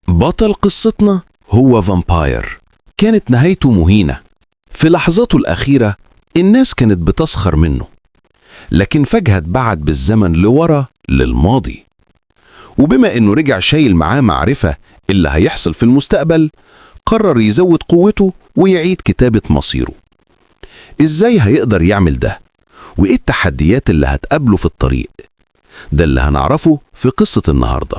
بطل قصتنا هو فامباير، كانت نهايته مهينة. في لحظاته الأخيرة الناس كانت بتسخر منه، لكن فجأة اتبعت بالزمن لورا للماضي. وبما إنه رجع شايل معاه معرفة اللي هيحصل في المستقبل، قرر يزود قوته ويعيد كتابة مصيره. إزاي هيقدر يعمل ده؟ وإيه التحديات اللي هتقابله في الطريق؟ ده اللي هنعرفه في قصة النهاردة.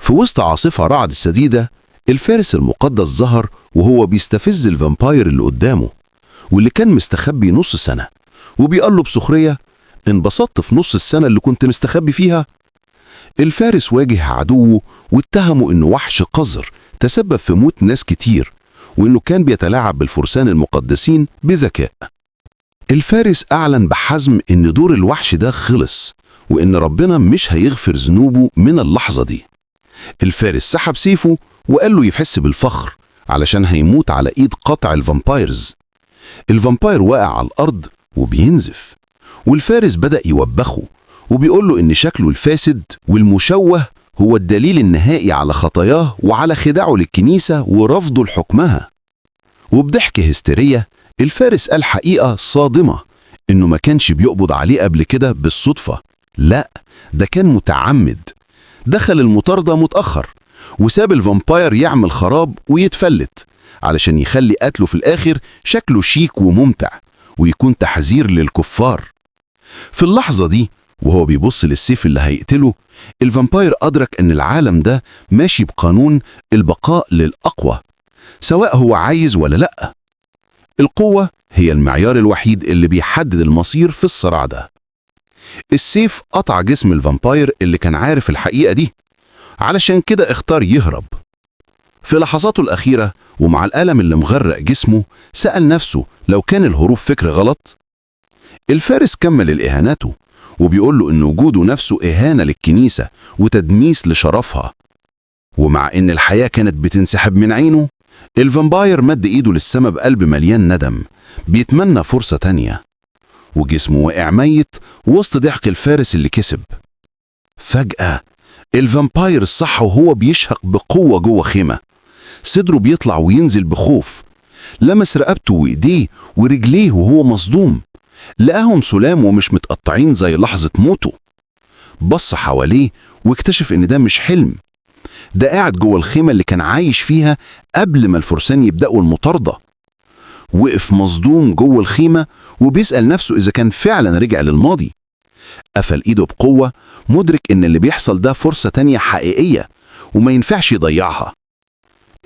في وسط عاصفة رعد السديدة، الفارس المقدس ظهر وهو بيستفز الفامباير اللي قدامه، واللي كان مستخبي نص سنة، وبيقال له بسخرية: انبسطت في نص السنة اللي كنت مستخبي فيها؟ الفارس واجه عدوه واتهمه انه وحش قذر تسبب في موت ناس كتير، وانه كان بيتلاعب بالفرسان المقدسين بذكاء. الفارس أعلن بحزم ان دور الوحش ده خلص، وان ربنا مش هيغفر ذنوبه من اللحظة دي. الفارس سحب سيفه وقال له يحس بالفخر علشان هيموت على ايد قطع الفامبايرز. الفامباير واقع على الارض وبينزف، والفارس بدأ يوبخه وبيقول له ان شكله الفاسد والمشوه هو الدليل النهائي على خطاياه وعلى خداعه للكنيسة ورفضه لحكمها. وبضحكة هستيرية الفارس قال حقيقة صادمة: انه ما كانش بيقبض عليه قبل كده بالصدفة، لا، ده كان متعمد. دخل المطاردة متأخر وساب الفامباير يعمل خراب ويتفلت علشان يخلي قتله في الآخر شكله شيك وممتع ويكون تحذير للكفار. في اللحظة دي وهو بيبص للسيف اللي هيقتله، الفامباير أدرك أن العالم ده ماشي بقانون البقاء للأقوى، سواء هو عايز ولا لأ. القوة هي المعيار الوحيد اللي بيحدد المصير في الصراع ده. السيف قطع جسم الفامباير اللي كان عارف الحقيقة دي، علشان كده اختار يهرب. في لحظاته الأخيرة ومع الألم اللي مغرق جسمه، سأل نفسه لو كان الهروب فكر غلط. الفارس كمل الإهانته وبيقول له إن وجوده نفسه إهانة للكنيسة وتدميس لشرفها. ومع إن الحياة كانت بتنسحب من عينه، الفامباير مد إيده للسما بقلب مليان ندم، بيتمنى فرصة تانية. وجسمه وقع ميت وسط ضحك الفارس اللي كسب. فجأة الفامباير الصح وهو بيشهق بقوة جوه خيمة، صدره بيطلع وينزل بخوف. لمس رقبته وإيديه ورجليه وهو مصدوم، لقاهم سلام ومش متقطعين زي لحظة موته. بص حواليه واكتشف إن ده مش حلم، ده قاعد جوه الخيمة اللي كان عايش فيها قبل ما الفرسان يبدأوا المطاردة. وقف مصدوم جوه الخيمة وبيسأل نفسه إذا كان فعلا رجع للماضي. قفل إيده بقوة، مدرك إن اللي بيحصل ده فرصة تانية حقيقية وما ينفعش يضيعها.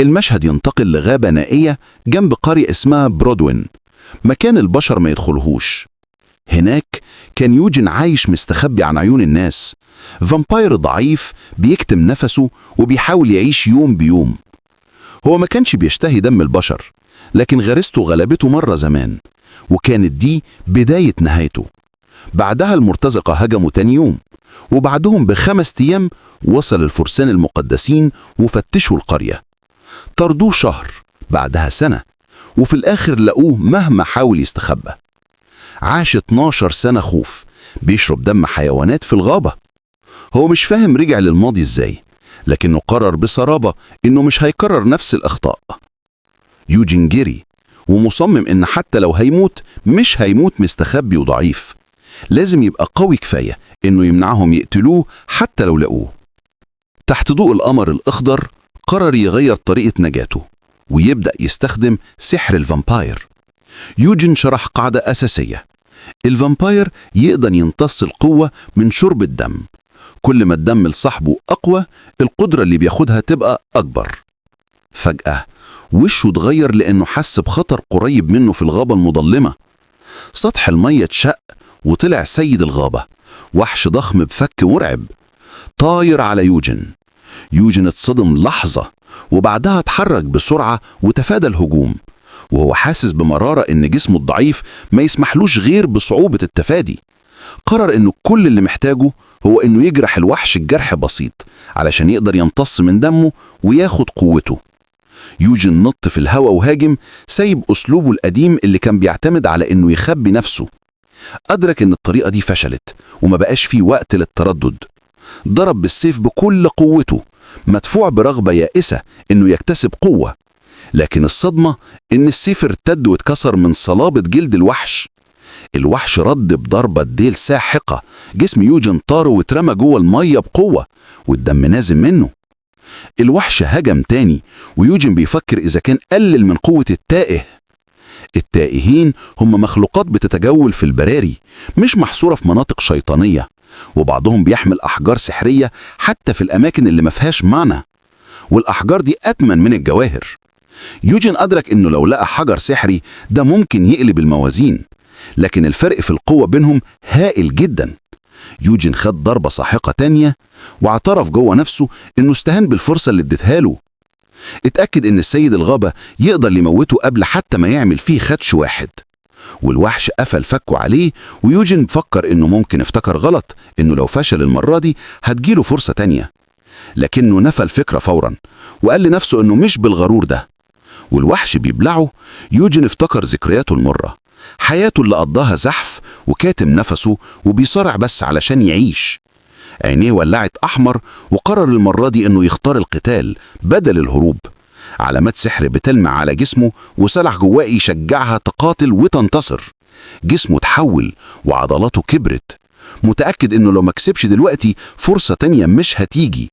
المشهد ينتقل لغابة نائية جنب قرية اسمها برودوين، مكان البشر ما يدخلهوش. هناك كان يوجين عايش مستخبي عن عيون الناس، فامباير ضعيف بيكتم نفسه وبيحاول يعيش يوم بيوم. هو ما كانش بيشتهي دم البشر، لكن غريزته غلبته مرة زمان، وكانت دي بداية نهايته. بعدها المرتزقة هجموا تاني يوم، وبعدهم ب5 أيام وصل الفرسان المقدسين وفتشوا القرية. طردوه شهر، بعدها سنة، وفي الآخر لقوه مهما حاول يستخبى. عاش 12 سنة خوف، بيشرب دم حيوانات في الغابة. هو مش فاهم رجع للماضي ازاي، لكنه قرر بصرابة إنه مش هيكرر نفس الأخطاء. يوجين جري ومصمم إن حتى لو هيموت مش هيموت مستخبي وضعيف، لازم يبقى قوي كفاية إنه يمنعهم يقتلوه حتى لو لقوه. تحت ضوء القمر الأخضر قرر يغير طريقة نجاته ويبدأ يستخدم سحر الفامباير. يوجين شرح قاعدة أساسية: الفامباير يقدر يمتص القوة من شرب الدم، كل ما الدم لصاحبه أقوى القدرة اللي بياخدها تبقى أكبر. فجأة وشه اتغير لأنه حس بخطر قريب منه في الغابة المظلمة. سطح المية اتشق وطلع سيد الغابة، وحش ضخم بفك مرعب طاير على يوجين. يوجين اتصدم لحظة وبعدها اتحرك بسرعة وتفادى الهجوم، وهو حاسس بمرارة إن جسمه الضعيف ما يسمحلوش غير بصعوبة التفادي. قرر إنه كل اللي محتاجه هو إنه يجرح الوحش الجرح بسيط علشان يقدر يمتص من دمه وياخد قوته. يوجين نط في الهواء وهاجم، سايب أسلوبه القديم اللي كان بيعتمد على إنه يخبي نفسه. أدرك إن الطريقة دي فشلت وما بقاش فيه وقت للتردد. ضرب بالسيف بكل قوته مدفوع برغبة يائسة إنه يكتسب قوة. لكن الصدمة إن السيف ارتد واتكسر من صلابة جلد الوحش. الوحش رد بضربة ديل ساحقة، جسم يوجين طار واترمى جوه المية بقوة والدم نازل منه. الوحش هجم تاني، ويوجين بيفكر إذا كان قلل من قوة التائه. التائهين هم مخلوقات بتتجول في البراري، مش محصورة في مناطق شيطانية، وبعضهم بيحمل أحجار سحرية حتى في الأماكن اللي مفيهاش معنى، والأحجار دي أتمن من الجواهر. يوجين أدرك إنه لو لقى حجر سحري ده ممكن يقلب الموازين، لكن الفرق في القوة بينهم هائل جدا. يوجين خد ضربة ساحقة تانية واعترف جوه نفسه إنه استهان بالفرصة اللي اديتها له. اتأكد إن السيد الغابة يقدر يموته قبل حتى ما يعمل فيه خدش واحد، والوحش قفل فكه عليه. ويوجين فكر إنه ممكن افتكر غلط، إنه لو فشل المرة دي هتجيله فرصة تانية، لكنه نفى الفكرة فورا وقال لنفسه إنه مش بالغرور ده. والوحش بيبلعه، يوجين افتكر ذكرياته المرة، حياته اللي قضاها زحف وكاتم نفسه وبيصارع بس علشان يعيش. عينيه ولعت أحمر، وقرر المرة دي إنه يختار القتال بدل الهروب. علامات سحر بتلمع على جسمه، وسلح جواه يشجعها تقاتل وتنتصر. جسمه اتحول وعضلاته كبرت، متأكد إنه لو ما كسبش دلوقتي فرصة تانية مش هتيجي.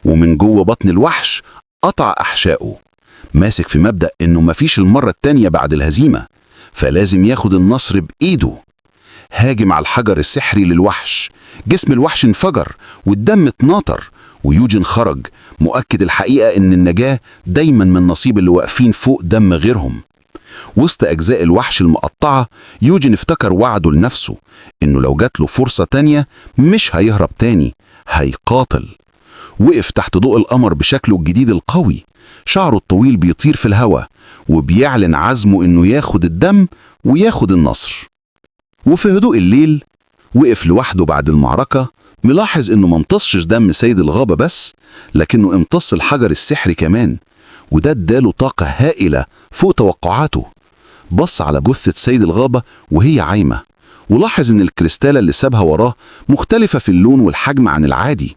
ومن جوه بطن الوحش قطع أحشائه، ماسك في مبدأ إنه مفيش المرة التانية بعد الهزيمة، فلازم ياخد النصر بإيده. هاجم على الحجر السحري للوحش، جسم الوحش انفجر والدم اتناطر، ويوجين خرج مؤكد الحقيقة إن النجاة دايما من نصيب اللي واقفين فوق دم غيرهم. وسط أجزاء الوحش المقطعة، يوجين افتكر وعده لنفسه إنه لو جات له فرصة تانية مش هيهرب تاني، هيقاتل. وقف تحت ضوء القمر بشكله الجديد القوي، شعره الطويل بيطير في الهواء، وبيعلن عزمه إنه ياخد الدم وياخد النصر. وفي هدوء الليل وقف لوحده بعد المعركة، ملاحظ إنه ما امتصش دم سيد الغابة بس، لكنه امتص الحجر السحري كمان، وده اداله طاقة هائلة فوق توقعاته. بص على جثة سيد الغابة وهي عايمة، ولاحظ إن الكريستالة اللي سابها وراه مختلفة في اللون والحجم عن العادي.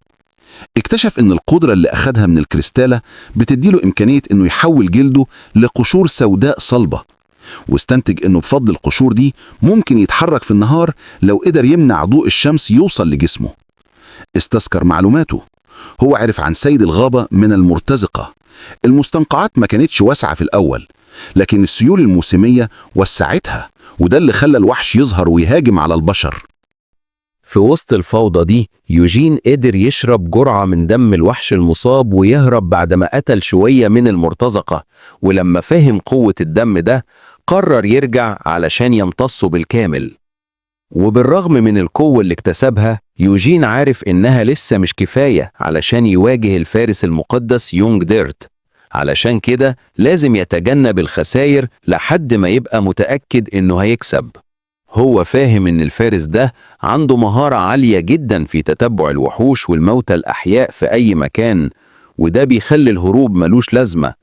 اكتشف إن القدرة اللي أخدها من الكريستالة بتديله إمكانية إنه يحول جلده لقشور سوداء صلبة، واستنتج إنه بفضل القشور دي ممكن يتحرك في النهار لو قدر يمنع ضوء الشمس يوصل لجسمه. استذكر معلوماته، هو عرف عن سيد الغابة من المرتزقة. المستنقعات ما كانتش واسعة في الأول، لكن السيول الموسمية وسعتها، وده اللي خلى الوحش يظهر ويهاجم على البشر. في وسط الفوضى دي، يوجين قدر يشرب جرعة من دم الوحش المصاب ويهرب بعد ما قتل شوية من المرتزقة. ولما فهم قوة الدم ده، قرر يرجع علشان يمتصه بالكامل. وبالرغم من القوة اللي اكتسبها، يوجين عارف إنها لسه مش كفاية علشان يواجه الفارس المقدس يونج ديرت. علشان كده لازم يتجنب الخسائر لحد ما يبقى متأكد إنه هيكسب. هو فاهم إن الفارس ده عنده مهارة عالية جدا في تتبع الوحوش والموتى الأحياء في أي مكان، وده بيخلي الهروب ملوش لازمة،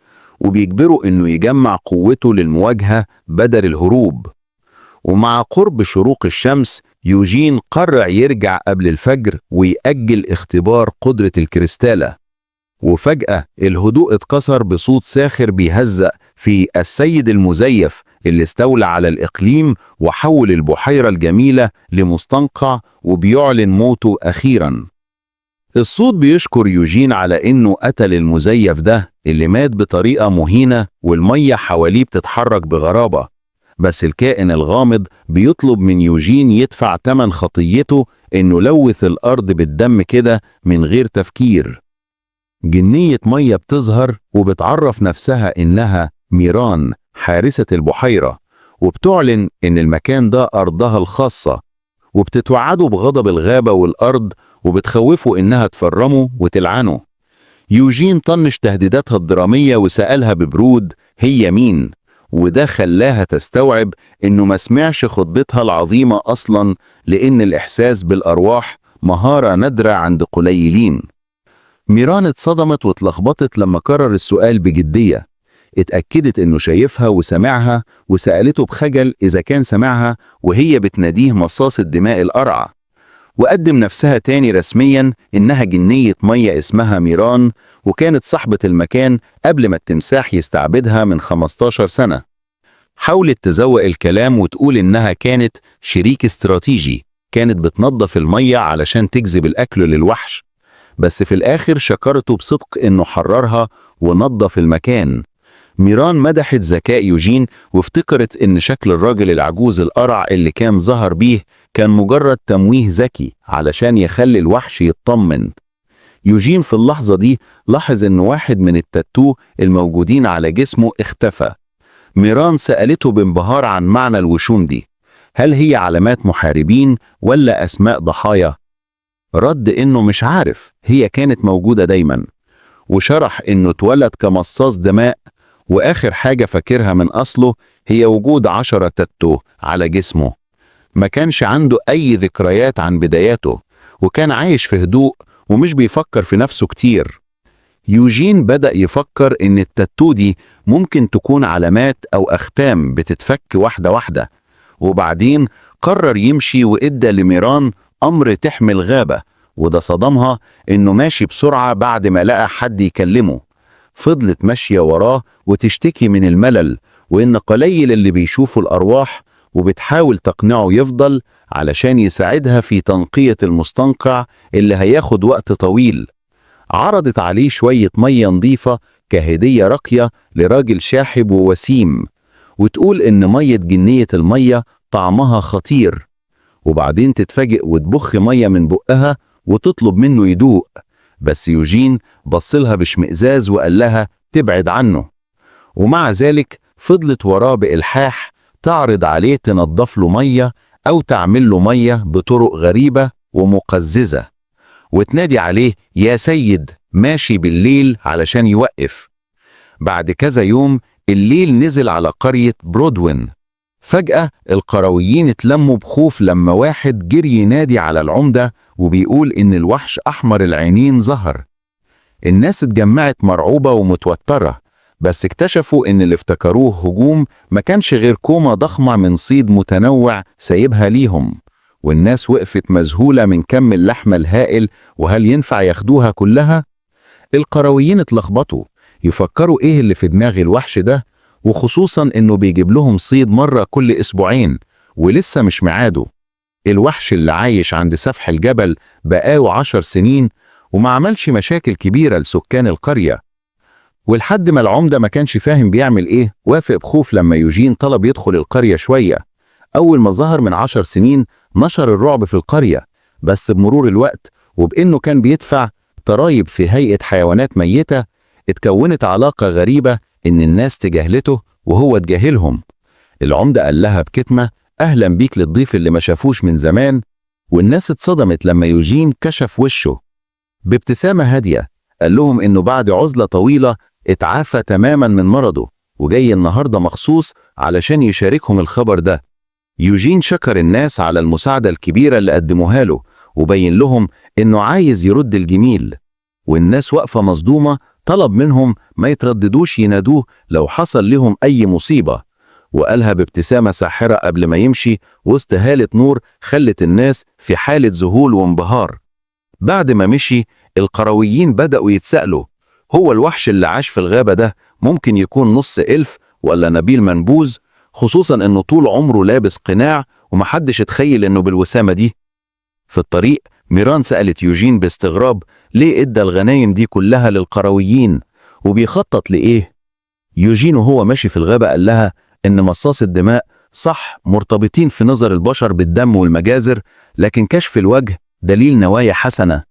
وبيجبره إنه يجمع قوته للمواجهة بدل الهروب. ومع قرب شروق الشمس، يوجين قرر يرجع قبل الفجر ويأجل اختبار قدرة الكريستالة. وفجأة الهدوء اتكسر بصوت ساخر بيهزأ في السيد المزيف اللي استولى على الإقليم وحول البحيرة الجميلة لمستنقع وبيعلن موته أخيراً. الصوت بيشكر يوجين على إنه قتل المزيف ده اللي مات بطريقة مهينة، والمية حواليه بتتحرك بغرابة. بس الكائن الغامض بيطلب من يوجين يدفع تمن خطيته إنه لوث الأرض بالدم كده من غير تفكير. جنية مية بتظهر وبتعرف نفسها إنها ميران حارسة البحيرة، وبتعلن إن المكان ده أرضها الخاصة، وبتتوعده بغضب الغابة والأرض، وبتخوفه إنها تفرمه وتلعنه. يوجين طنش تهديداتها الدرامية وسألها ببرود هي مين، وده خلاها تستوعب إنه ما سمعش خطبتها العظيمة أصلاً، لأن الإحساس بالأرواح مهارة نادرة عند قليلين. ميران اتصدمت واتلخبطت لما كرر السؤال بجدية. اتأكدت إنه شايفها وسمعها، وسألته بخجل إذا كان سمعها وهي بتناديه مصاص الدماء القرعة. وقدم نفسها تاني رسميا إنها جنية مية اسمها ميران، وكانت صاحبة المكان قبل ما التمساح يستعبدها من 15 سنة. حاولت تزوق الكلام وتقول إنها كانت شريك استراتيجي، كانت بتنظف المية علشان تجذب الأكل للوحش، بس في الآخر شكرته بصدق إنه حررها ونظف المكان. ميران مدحت ذكاء يوجين وافتكرت إن شكل الراجل العجوز القرع اللي كان ظهر بيه كان مجرد تمويه ذكي علشان يخلي الوحش يطمن. يوجين في اللحظة دي لاحظ إن واحد من التاتو الموجودين على جسمه اختفى. ميران سألته بانبهار عن معنى الوشوم دي، هل هي علامات محاربين ولا أسماء ضحايا؟ رد إنه مش عارف، هي كانت موجودة دايما، وشرح إنه اتولد كمصاص دماء، وآخر حاجة فاكرها من أصله هي وجود 10 تاتو على جسمه. ما كانش عنده أي ذكريات عن بداياته، وكان عايش في هدوء ومش بيفكر في نفسه كتير. يوجين بدأ يفكر إن التاتو دي ممكن تكون علامات أو أختام بتتفك واحدة واحدة، وبعدين قرر يمشي وإدى لميران أمر تحمل غابة، وده صدمها إنه ماشي بسرعة بعد ما لقى حد يكلمه. فضلت ماشية وراه وتشتكي من الملل وإن قليل اللي بيشوفوا الأرواح، وبتحاول تقنعه يفضل علشان يساعدها في تنقية المستنقع اللي هياخد وقت طويل. عرضت عليه شوية مية نظيفة كهدية راقية لراجل شاحب ووسيم، وتقول إن مية جنية المية طعمها خطير، وبعدين تتفاجئ وتبخ مية من بقها وتطلب منه يدوق. بس يوجين بصلها باشمئزاز وقال لها تبعد عنه، ومع ذلك فضلت وراه بإلحاح تعرض عليه تنضف له مية أو تعمل له مية بطرق غريبة ومقززة، وتنادي عليه يا سيد ماشي بالليل علشان يوقف. بعد كذا يوم الليل نزل على قرية برودوين. فجأة القرويين اتلموا بخوف لما واحد جري ينادي على العمدة وبيقول إن الوحش أحمر العينين ظهر. الناس اتجمعت مرعوبة ومتوترة، بس اكتشفوا إن اللي افتكروه هجوم ما كانش غير كومة ضخمة من صيد متنوع سايبها ليهم، والناس وقفت مذهولة من كم اللحمة الهائل وهل ينفع ياخدوها كلها؟ القرويين اتلخبطوا يفكروا إيه اللي في دماغ الوحش ده، وخصوصا إنه بيجيب لهم صيد مرة كل أسبوعين ولسه مش ميعاده. الوحش اللي عايش عند سفح الجبل بقاله 10 سنين وما عملش مشاكل كبيرة لسكان القرية، ولحد ما العمدة ما كانش فاهم بيعمل إيه وافق بخوف لما يوجين طلب يدخل القرية شوية. أول ما ظهر من 10 سنين نشر الرعب في القرية، بس بمرور الوقت وبإنه كان بيدفع ضرايب في هيئة حيوانات ميتة اتكونت علاقة غريبة إن الناس تجاهلته وهو تجاهلهم. العمدة قال لها بكتمة أهلا بيك للضيف اللي ما شافوش من زمان، والناس اتصدمت لما يوجين كشف وشه. بابتسامة هادية قال لهم إنه بعد عزلة طويلة اتعافى تماما من مرضه وجاي النهاردة مخصوص علشان يشاركهم الخبر ده. يوجين شكر الناس على المساعدة الكبيرة اللي قدموها له وبين لهم إنه عايز يرد الجميل، والناس واقفة مصدومة طلب منهم ما يترددوش ينادوه لو حصل لهم أي مصيبة، وقالها بابتسامة ساحرة قبل ما يمشي وسط هالة نور خلت الناس في حالة ذهول وانبهار. بعد ما مشي القرويين بدأوا يتسألوا هو الوحش اللي عاش في الغابة ده ممكن يكون نص إلف ولا نبيل منبوذ، خصوصا إنه طول عمره لابس قناع ومحدش اتخيل إنه بالوسامة دي. في الطريق ميران سألت يوجين باستغراب ليه إدى الغنايم دي كلها للقرويين وبيخطط لإيه؟ يوجين وهو ماشي في الغابة قال لها إن مصاص الدماء صح مرتبطين في نظر البشر بالدم والمجازر، لكن كشف الوجه دليل نوايا حسنة.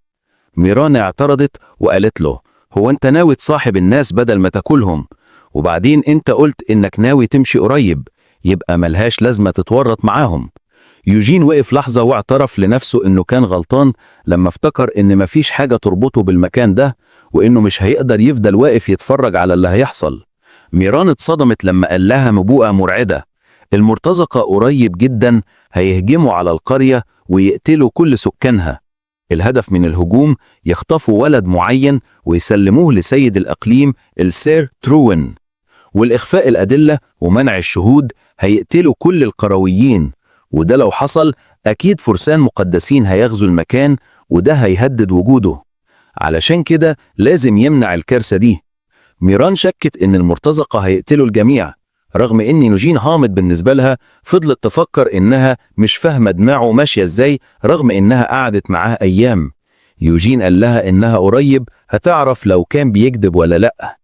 ميران اعترضت وقالت له هو أنت ناوي تصاحب الناس بدل ما تاكلهم، وبعدين أنت قلت إنك ناوي تمشي قريب، يبقى ملهاش لازمة تتورط معاهم. يوجين وقف لحظة واعترف لنفسه إنه كان غلطان لما افتكر إن مفيش حاجة تربطه بالمكان ده وإنه مش هيقدر يفضل واقف يتفرج على اللي هيحصل. ميران اتصدمت لما قال لها نبوءة مرعدة المرتزقة قريب جدا هيهجموا على القرية ويقتلوا كل سكانها. الهدف من الهجوم يخطفوا ولد معين ويسلموه لسيد الأقليم السير تروين، والإخفاء الأدلة ومنع الشهود هيقتلوا كل القرويين، وده لو حصل أكيد فرسان مقدسين هيغزوا المكان، وده هيهدد وجوده. علشان كده لازم يمنع الكارثة دي. ميران شكت إن المرتزقة هيقتلوا الجميع، رغم إن يوجين هامد بالنسبة لها فضلت تفكر إنها مش فاهمة دماغه ماشية إزاي، رغم إنها قعدت معاه أيام. يوجين قال لها إنها قريب هتعرف لو كان بيكذب ولا لأ.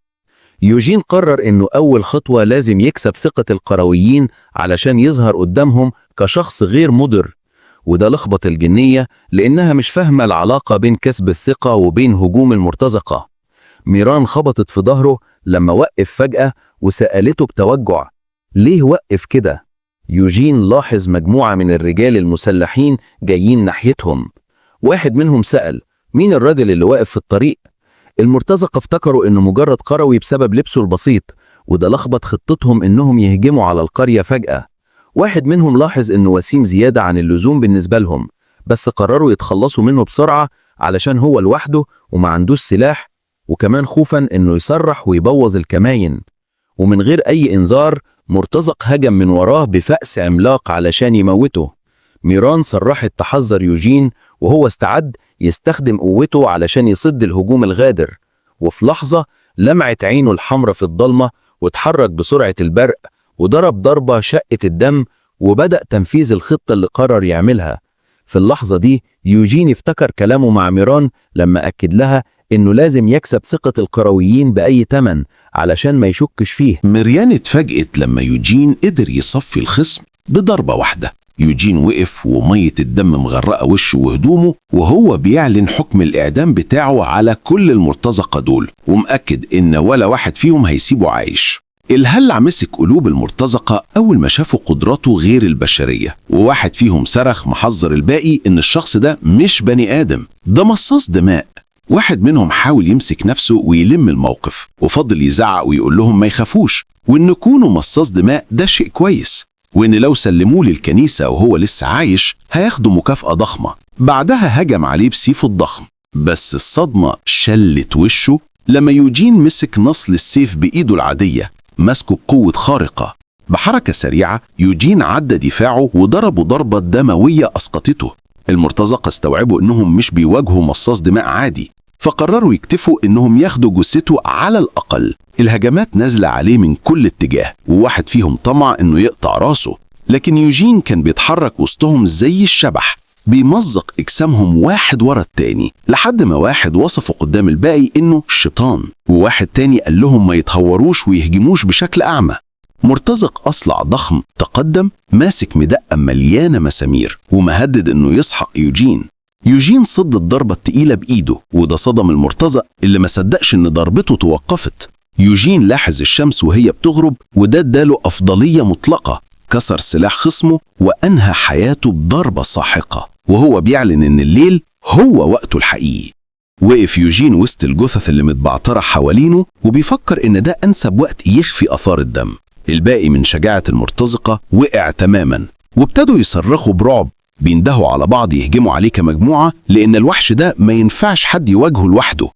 يوجين قرر إنه أول خطوة لازم يكسب ثقة القرويين علشان يظهر قدامهم كشخص غير مضر، وده لخبط الجنية لأنها مش فاهمة العلاقة بين كسب الثقة وبين هجوم المرتزقة. ميران خبطت في ظهره لما وقف فجأة وسألته بتوجع: ليه وقف كده؟ يوجين لاحظ مجموعة من الرجال المسلحين جايين ناحيتهم. واحد منهم سأل: مين الراجل اللي واقف في الطريق؟ المرتزقة افتكروا إنه مجرد قروي بسبب لبسه البسيط، وده لخبط خطتهم إنهم يهجموا على القرية فجأة. واحد منهم لاحظ إنه وسيم زيادة عن اللزوم بالنسبة لهم، بس قرروا يتخلصوا منه بسرعة علشان هو لوحده وما عندوش سلاح، وكمان خوفا إنه يصرح ويبوظ الكماين. ومن غير أي إنذار مرتزق هجم من وراه بفأس عملاق علشان يموته. ميران صرحت تحذر يوجين، وهو استعد يستخدم قوته علشان يصد الهجوم الغادر. وفي لحظة لمعت عينه الحمراء في الضلمة واتحرك بسرعة البرق وضرب ضربة شقت الدم، وبدأ تنفيذ الخطة اللي قرر يعملها. في اللحظة دي يوجين افتكر كلامه مع ميران لما أكد لها إنه لازم يكسب ثقة القرويين بأي تمن علشان ما يشكش فيه. ميريان اتفاجئت لما يوجين قدر يصفي الخصم بضربة واحدة. يوجين وقف ومية الدم مغرقة وشه وهدومه، وهو بيعلن حكم الإعدام بتاعه على كل المرتزقة دول، ومأكد إن ولا واحد فيهم هيسيبه عايش. الهلع مسك قلوب المرتزقة أول ما شافوا قدراته غير البشرية، وواحد فيهم صرخ محذر الباقي إن الشخص ده مش بني آدم، ده مصاص دماء. واحد منهم حاول يمسك نفسه ويلم الموقف، وفضل يزعق ويقول لهم ما يخافوش، وإن كونه مصاص دماء ده شيء كويس، وإن لو سلموه للكنيسة وهو لسه عايش هياخدوا مكافأة ضخمة. بعدها هجم عليه بسيفه الضخم، بس الصدمة شلت وشه لما يوجين مسك نصل السيف بإيده العادية، مسكه بقوة خارقة. بحركة سريعة يوجين عدى دفاعه وضربه ضربة دموية أسقطته. المرتزقة استوعبوا إنهم مش بيواجهوا مصاص دماء عادي، فقرروا يكتفوا إنهم ياخدوا جثته على الأقل. الهجمات نازلة عليه من كل اتجاه، وواحد فيهم طمع إنه يقطع راسه، لكن يوجين كان بيتحرك وسطهم زي الشبح، بيمزق أجسامهم واحد ورا التاني، لحد ما واحد وصفه قدام الباقي إنه شيطان، وواحد تاني قال لهم ما يتهوروش ويهجموش بشكل أعمى. مرتزق أصلع ضخم تقدم ماسك مدقة مليانة مسامير ومهدد إنه يسحق يوجين. يوجين صد الضربة التقيلة بإيده، وده صدم المرتزق اللي ما صدقش إن ضربته توقفت. يوجين لاحظ الشمس وهي بتغرب، وده اداله أفضلية مطلقة، كسر سلاح خصمه وأنهى حياته بضربة ساحقة، وهو بيعلن إن الليل هو وقته الحقيقي. وقف يوجين وسط الجثث اللي متبعترة حوالينه وبيفكر إن ده أنسب وقت يخفي آثار الدم. الباقي من شجاعة المرتزقة وقع تماما، وابتدوا يصرخوا برعب، بيندهوا على بعض يهجموا عليه كمجموعة، لأن الوحش ده ما ينفعش حد يواجهه لوحده.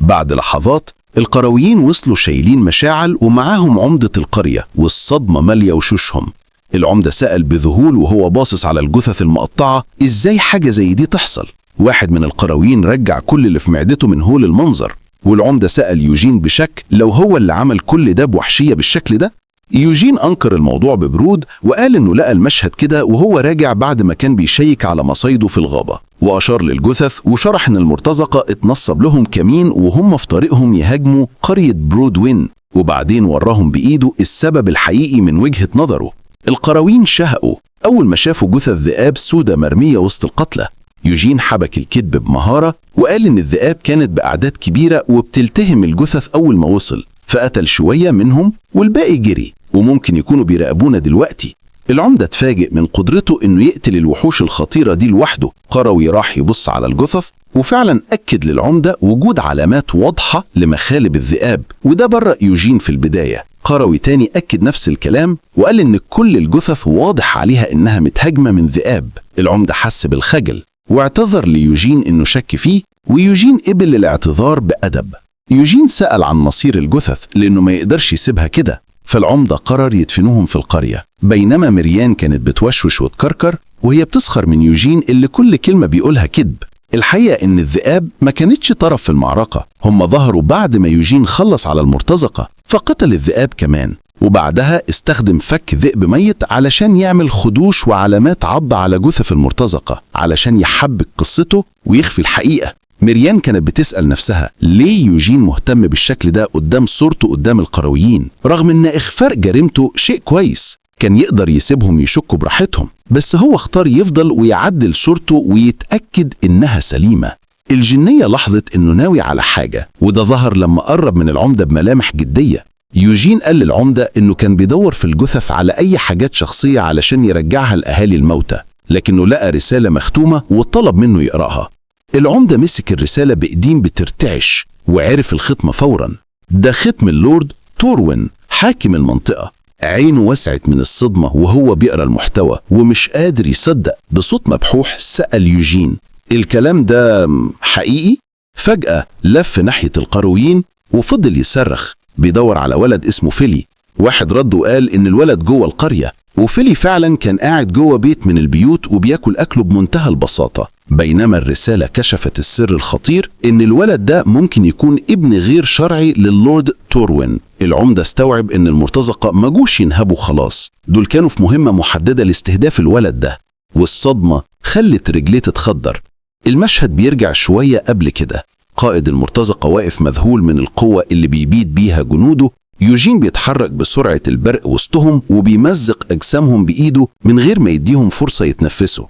بعد لحظات القرويين وصلوا شايلين مشاعل ومعاهم عمدة القرية، والصدمة مالية وشوشهم. العمدة سأل بذهول وهو باصص على الجثث المقطعة إزاي حاجة زي دي تحصل. واحد من القرويين رجع كل اللي في معدته من هول المنظر، والعمدة سأل يوجين بشك لو هو اللي عمل كل ده بوحشية بالشكل ده. يوجين أنكر الموضوع ببرود وقال إنه لقى المشهد كده وهو راجع بعد ما كان بيشيك على مصايده في الغابة، وأشار للجثث وشرح إن المرتزقة اتنصب لهم كمين وهم في طريقهم يهاجموا قرية برودوين، وبعدين وراهم بإيده السبب الحقيقي من وجهة نظره. القرويين شهقوا أول ما شافوا جثث ذئاب سودة مرمية وسط القتلى. يوجين حبك الكذب بمهارة وقال إن الذئاب كانت بأعداد كبيرة وبتلتهم الجثث أول ما وصل، فقتل شوية منهم والباقي جري، وممكن يكونوا بيراقبونا دلوقتي. العمدة اتفاجئ من قدرته إنه يقتل الوحوش الخطيرة دي لوحده. قروي راح يبص على الجثث وفعلا أكد للعمدة وجود علامات واضحة لمخالب الذئاب، وده برأ يوجين في البداية. قروي تاني أكد نفس الكلام وقال إن كل الجثث واضح عليها إنها متهاجمة من ذئاب. العمدة حس بالخجل واعتذر ليوجين إنه شك فيه، ويوجين قبل الاعتذار بأدب. يوجين سأل عن مصير الجثث لأنه ما يقدرش يسيبها كده. فالعمدة قرر يدفنوهم في القرية، بينما مريان كانت بتوشوش وتكركر وهي بتسخر من يوجين اللي كل كلمة بيقولها كذب. الحقيقة إن الذئاب ما كانتش طرف في المعركة، هم ظهروا بعد ما يوجين خلص على المرتزقة فقتل الذئاب كمان، وبعدها استخدم فك ذئب ميت علشان يعمل خدوش وعلامات عض على جثث المرتزقة علشان يحبك قصته ويخفي الحقيقة. مريان كانت بتسأل نفسها ليه يوجين مهتم بالشكل ده قدام صورته قدام القرويين، رغم ان إخفاء جريمته شيء كويس، كان يقدر يسيبهم يشكوا براحتهم، بس هو اختار يفضل ويعدل صورته ويتأكد إنها سليمة. الجنية لاحظت إنه ناوي على حاجة، وده ظهر لما قرب من العمدة بملامح جدية. يوجين قال للعمدة إنه كان بيدور في الجثث على أي حاجات شخصية علشان يرجعها لأهالي الموتى، لكنه لقى رسالة مختومة وطلب منه يقرأها. العمدة مسك الرسالة بإيدين بترتعش وعرف الختمة فوراً، ده ختم اللورد توروين حاكم المنطقة. عينه وسعت من الصدمة وهو بيقرأ المحتوى ومش قادر يصدق. بصوت مبحوح سأل يوجين الكلام ده حقيقي؟ فجأة لف ناحية القرويين وفضل يصرخ بيدور على ولد اسمه فيلي. واحد رد وقال إن الولد جوه القرية، وفيلي فعلا كان قاعد جوه بيت من البيوت وبياكل أكله بمنتهى البساطة، بينما الرسالة كشفت السر الخطير إن الولد ده ممكن يكون ابن غير شرعي للورد توروين. العمدة استوعب إن المرتزقة ما جوش ينهبوا خلاص، دول كانوا في مهمة محددة لاستهداف الولد ده، والصدمة خلت رجليه تتخدر. المشهد بيرجع شوية قبل كده، قائد المرتزقة واقف مذهول من القوة اللي بيبيد بيها جنوده. يوجين بيتحرك بسرعة البرق وسطهم وبيمزق أجسامهم بإيده من غير ما يديهم فرصة يتنفسوا.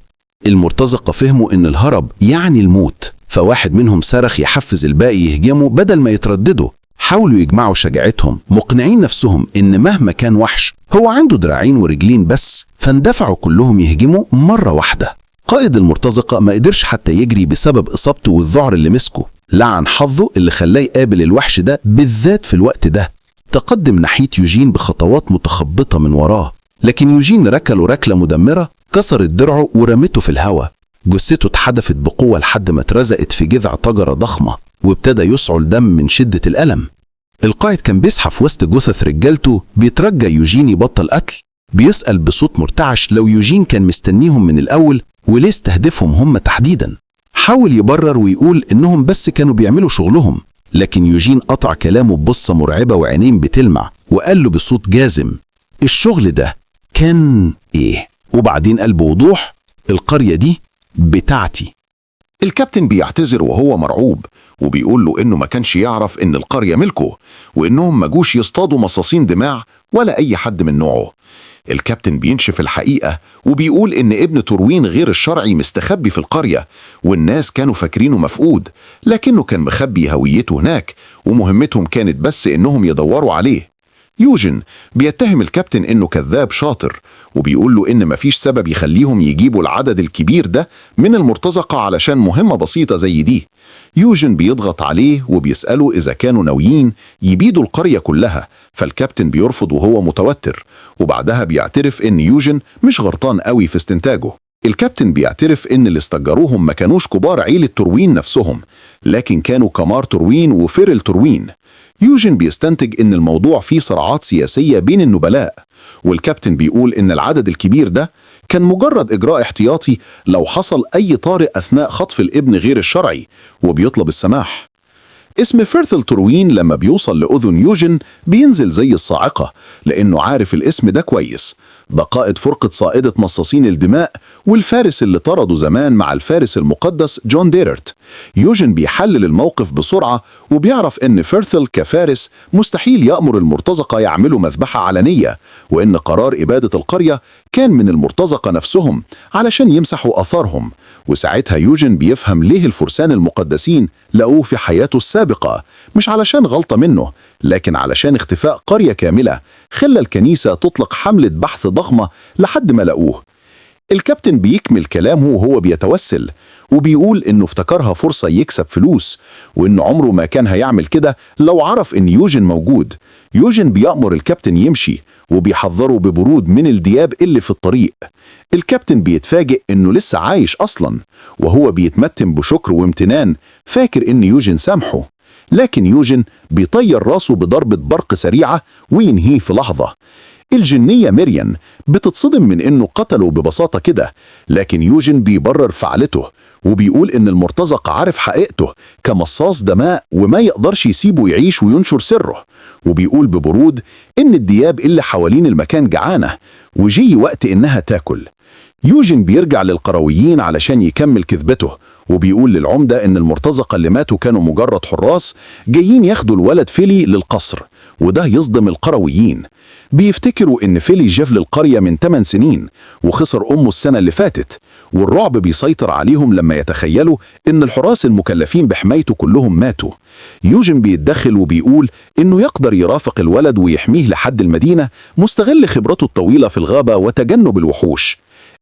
المرتزقة فهموا إن الهرب يعني الموت، فواحد منهم صرخ يحفز الباقي يهجموا بدل ما يترددوا. حاولوا يجمعوا شجاعتهم مقنعين نفسهم إن مهما كان وحش هو عنده دراعين ورجلين بس، فاندفعوا كلهم يهجموا مرة واحدة. قائد المرتزقة ما قدرش حتى يجري بسبب إصابته والذعر اللي مسكه، لعن حظه اللي خلاه يقابل الوحش ده بالذات في الوقت ده. تقدم ناحية يوجين بخطوات متخبطة من وراه، لكن يوجين ركله ركلة مدمرة كسرت درعه ورمته في الهواء. جثته اتحدفت بقوة لحد ما اترزقت في جذع طجرة ضخمة وابتدى يسعل دم من شدة الألم. القائد كان بيزحف وسط جثث رجالته بيترجى يوجين يبطل قتل، بيسأل بصوت مرتعش لو يوجين كان مستنيهم من الأول وليه استهدفهم هم تحديدا. حاول يبرر ويقول إنهم بس كانوا بيعملوا شغلهم، لكن يوجين قطع كلامه ببصة مرعبة وعينين بتلمع وقال له بصوت جازم الشغل ده كان إيه؟ وبعدين قال بوضوح القرية دي بتاعتي. الكابتن بيعتذر وهو مرعوب وبيقول له إنه ما كانش يعرف إن القرية ملكه وإنهم ما جوش يصطادوا مصاصين دماء ولا أي حد من نوعه. الكابتن بينشف الحقيقة وبيقول إن ابن توروين غير الشرعي مستخبي في القرية والناس كانوا فاكرينه مفقود، لكنه كان مخبي هويته هناك ومهمتهم كانت بس إنهم يدوروا عليه. يوجين بيتهم الكابتن إنه كذاب شاطر وبيقول له إن مفيش سبب يخليهم يجيبوا العدد الكبير ده من المرتزقة علشان مهمة بسيطة زي دي. يوجين بيضغط عليه وبيسأله إذا كانوا ناويين يبيدوا القرية كلها، فالكابتن بيرفض وهو متوتر، وبعدها بيعترف إن يوجين مش غلطان قوي في استنتاجه. الكابتن بيعترف إن اللي استجروهم ما كانوش كبار عيلة توروين نفسهم، لكن كانوا كمار توروين وفيرل توروين. يوجين بيستنتج إن الموضوع فيه صراعات سياسية بين النبلاء، والكابتن بيقول إن العدد الكبير ده كان مجرد إجراء احتياطي لو حصل أي طارئ أثناء خطف الابن غير الشرعي، وبيطلب السماح. اسم فيرثل توروين لما بيوصل لأذن يوجين بينزل زي الصاعقة لأنه عارف الاسم ده كويس، ده قائد فرقة صائدة مصاصين الدماء والفارس اللي طردوا زمان مع الفارس المقدس جون ديرت. يوجين بيحلل الموقف بسرعة وبيعرف إن فيرثل كفارس مستحيل يأمر المرتزقة يعملوا مذبحة علنية، وإن قرار إبادة القرية كان من المرتزقة نفسهم علشان يمسحوا أثارهم. وساعتها يوجين بيفهم ليه الفرسان المقدسين لقوه في حياته السابقة، مش علشان غلطة منه لكن علشان اختفاء قرية كاملة خلى الكنيسة تطلق حملة بحث ضخمة لحد ما لقوه. الكابتن بيكمل كلامه وهو بيتوسل وبيقول إنه افتكرها فرصة يكسب فلوس وإنه عمره ما كان هيعمل كده لو عرف إن يوجين موجود. يوجين بيأمر الكابتن يمشي وبيحذره ببرود من الدياب اللي في الطريق. الكابتن بيتفاجئ إنه لسه عايش أصلا وهو بيتمتم بشكر وامتنان فاكر إن يوجين سامحه، لكن يوجين بيطير راسه بضربة برق سريعة وينهيه في لحظة. الجنية ميريان بتتصدم من إنه قتله ببساطة كده، لكن يوجين بيبرر فعلته وبيقول إن المرتزق عارف حقيقته كمصاص دماء وما يقدرش يسيبه يعيش وينشر سره، وبيقول ببرود إن الدياب اللي حوالين المكان جعانة وجي وقت إنها تاكل. يوجين بيرجع للقرويين علشان يكمل كذبته، وبيقول للعمدة إن المرتزقة اللي ماتوا كانوا مجرد حراس جايين ياخدوا الولد فيلي للقصر، وده يصدم القرويين. بيفتكروا إن فيلي جاف للقرية من 8 سنين وخسر أمه السنة اللي فاتت، والرعب بيسيطر عليهم لما يتخيلوا إن الحراس المكلفين بحمايته كلهم ماتوا. يوجين بيتدخل وبيقول إنه يقدر يرافق الولد ويحميه لحد المدينة، مستغل خبرته الطويلة في الغابة وتجنب الوحوش.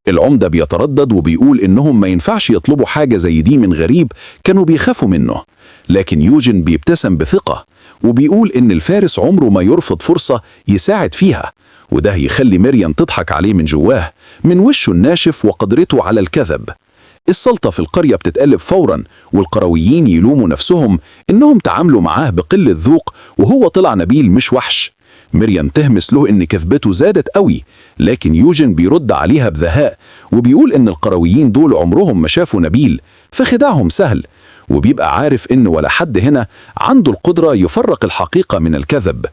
العمدة بيتردد وبيقول إنهم ما ينفعش يطلبوا حاجة زي دي من غريب كانوا بيخافوا منه، لكن يوجين بيبتسم بثقة وبيقول إن الفارس عمره ما يرفض فرصة يساعد فيها، وده يخلي ميريان تضحك عليه من جواه من وشه الناشف وقدرته على الكذب. السلطة في القرية بتتقلب فورا، والقرويين يلوموا نفسهم إنهم تعاملوا معاه بقلة ذوق وهو طلع نبيل مش وحش. ميريان تهمس له إن كذبته زادت قوي، لكن يوجين بيرد عليها بذهاء وبيقول إن القرويين دول عمرهم ما شافوا نبيل، فخداعهم سهل، وبيبقى عارف إن ولا حد هنا عنده القدرة يفرق الحقيقة من الكذب.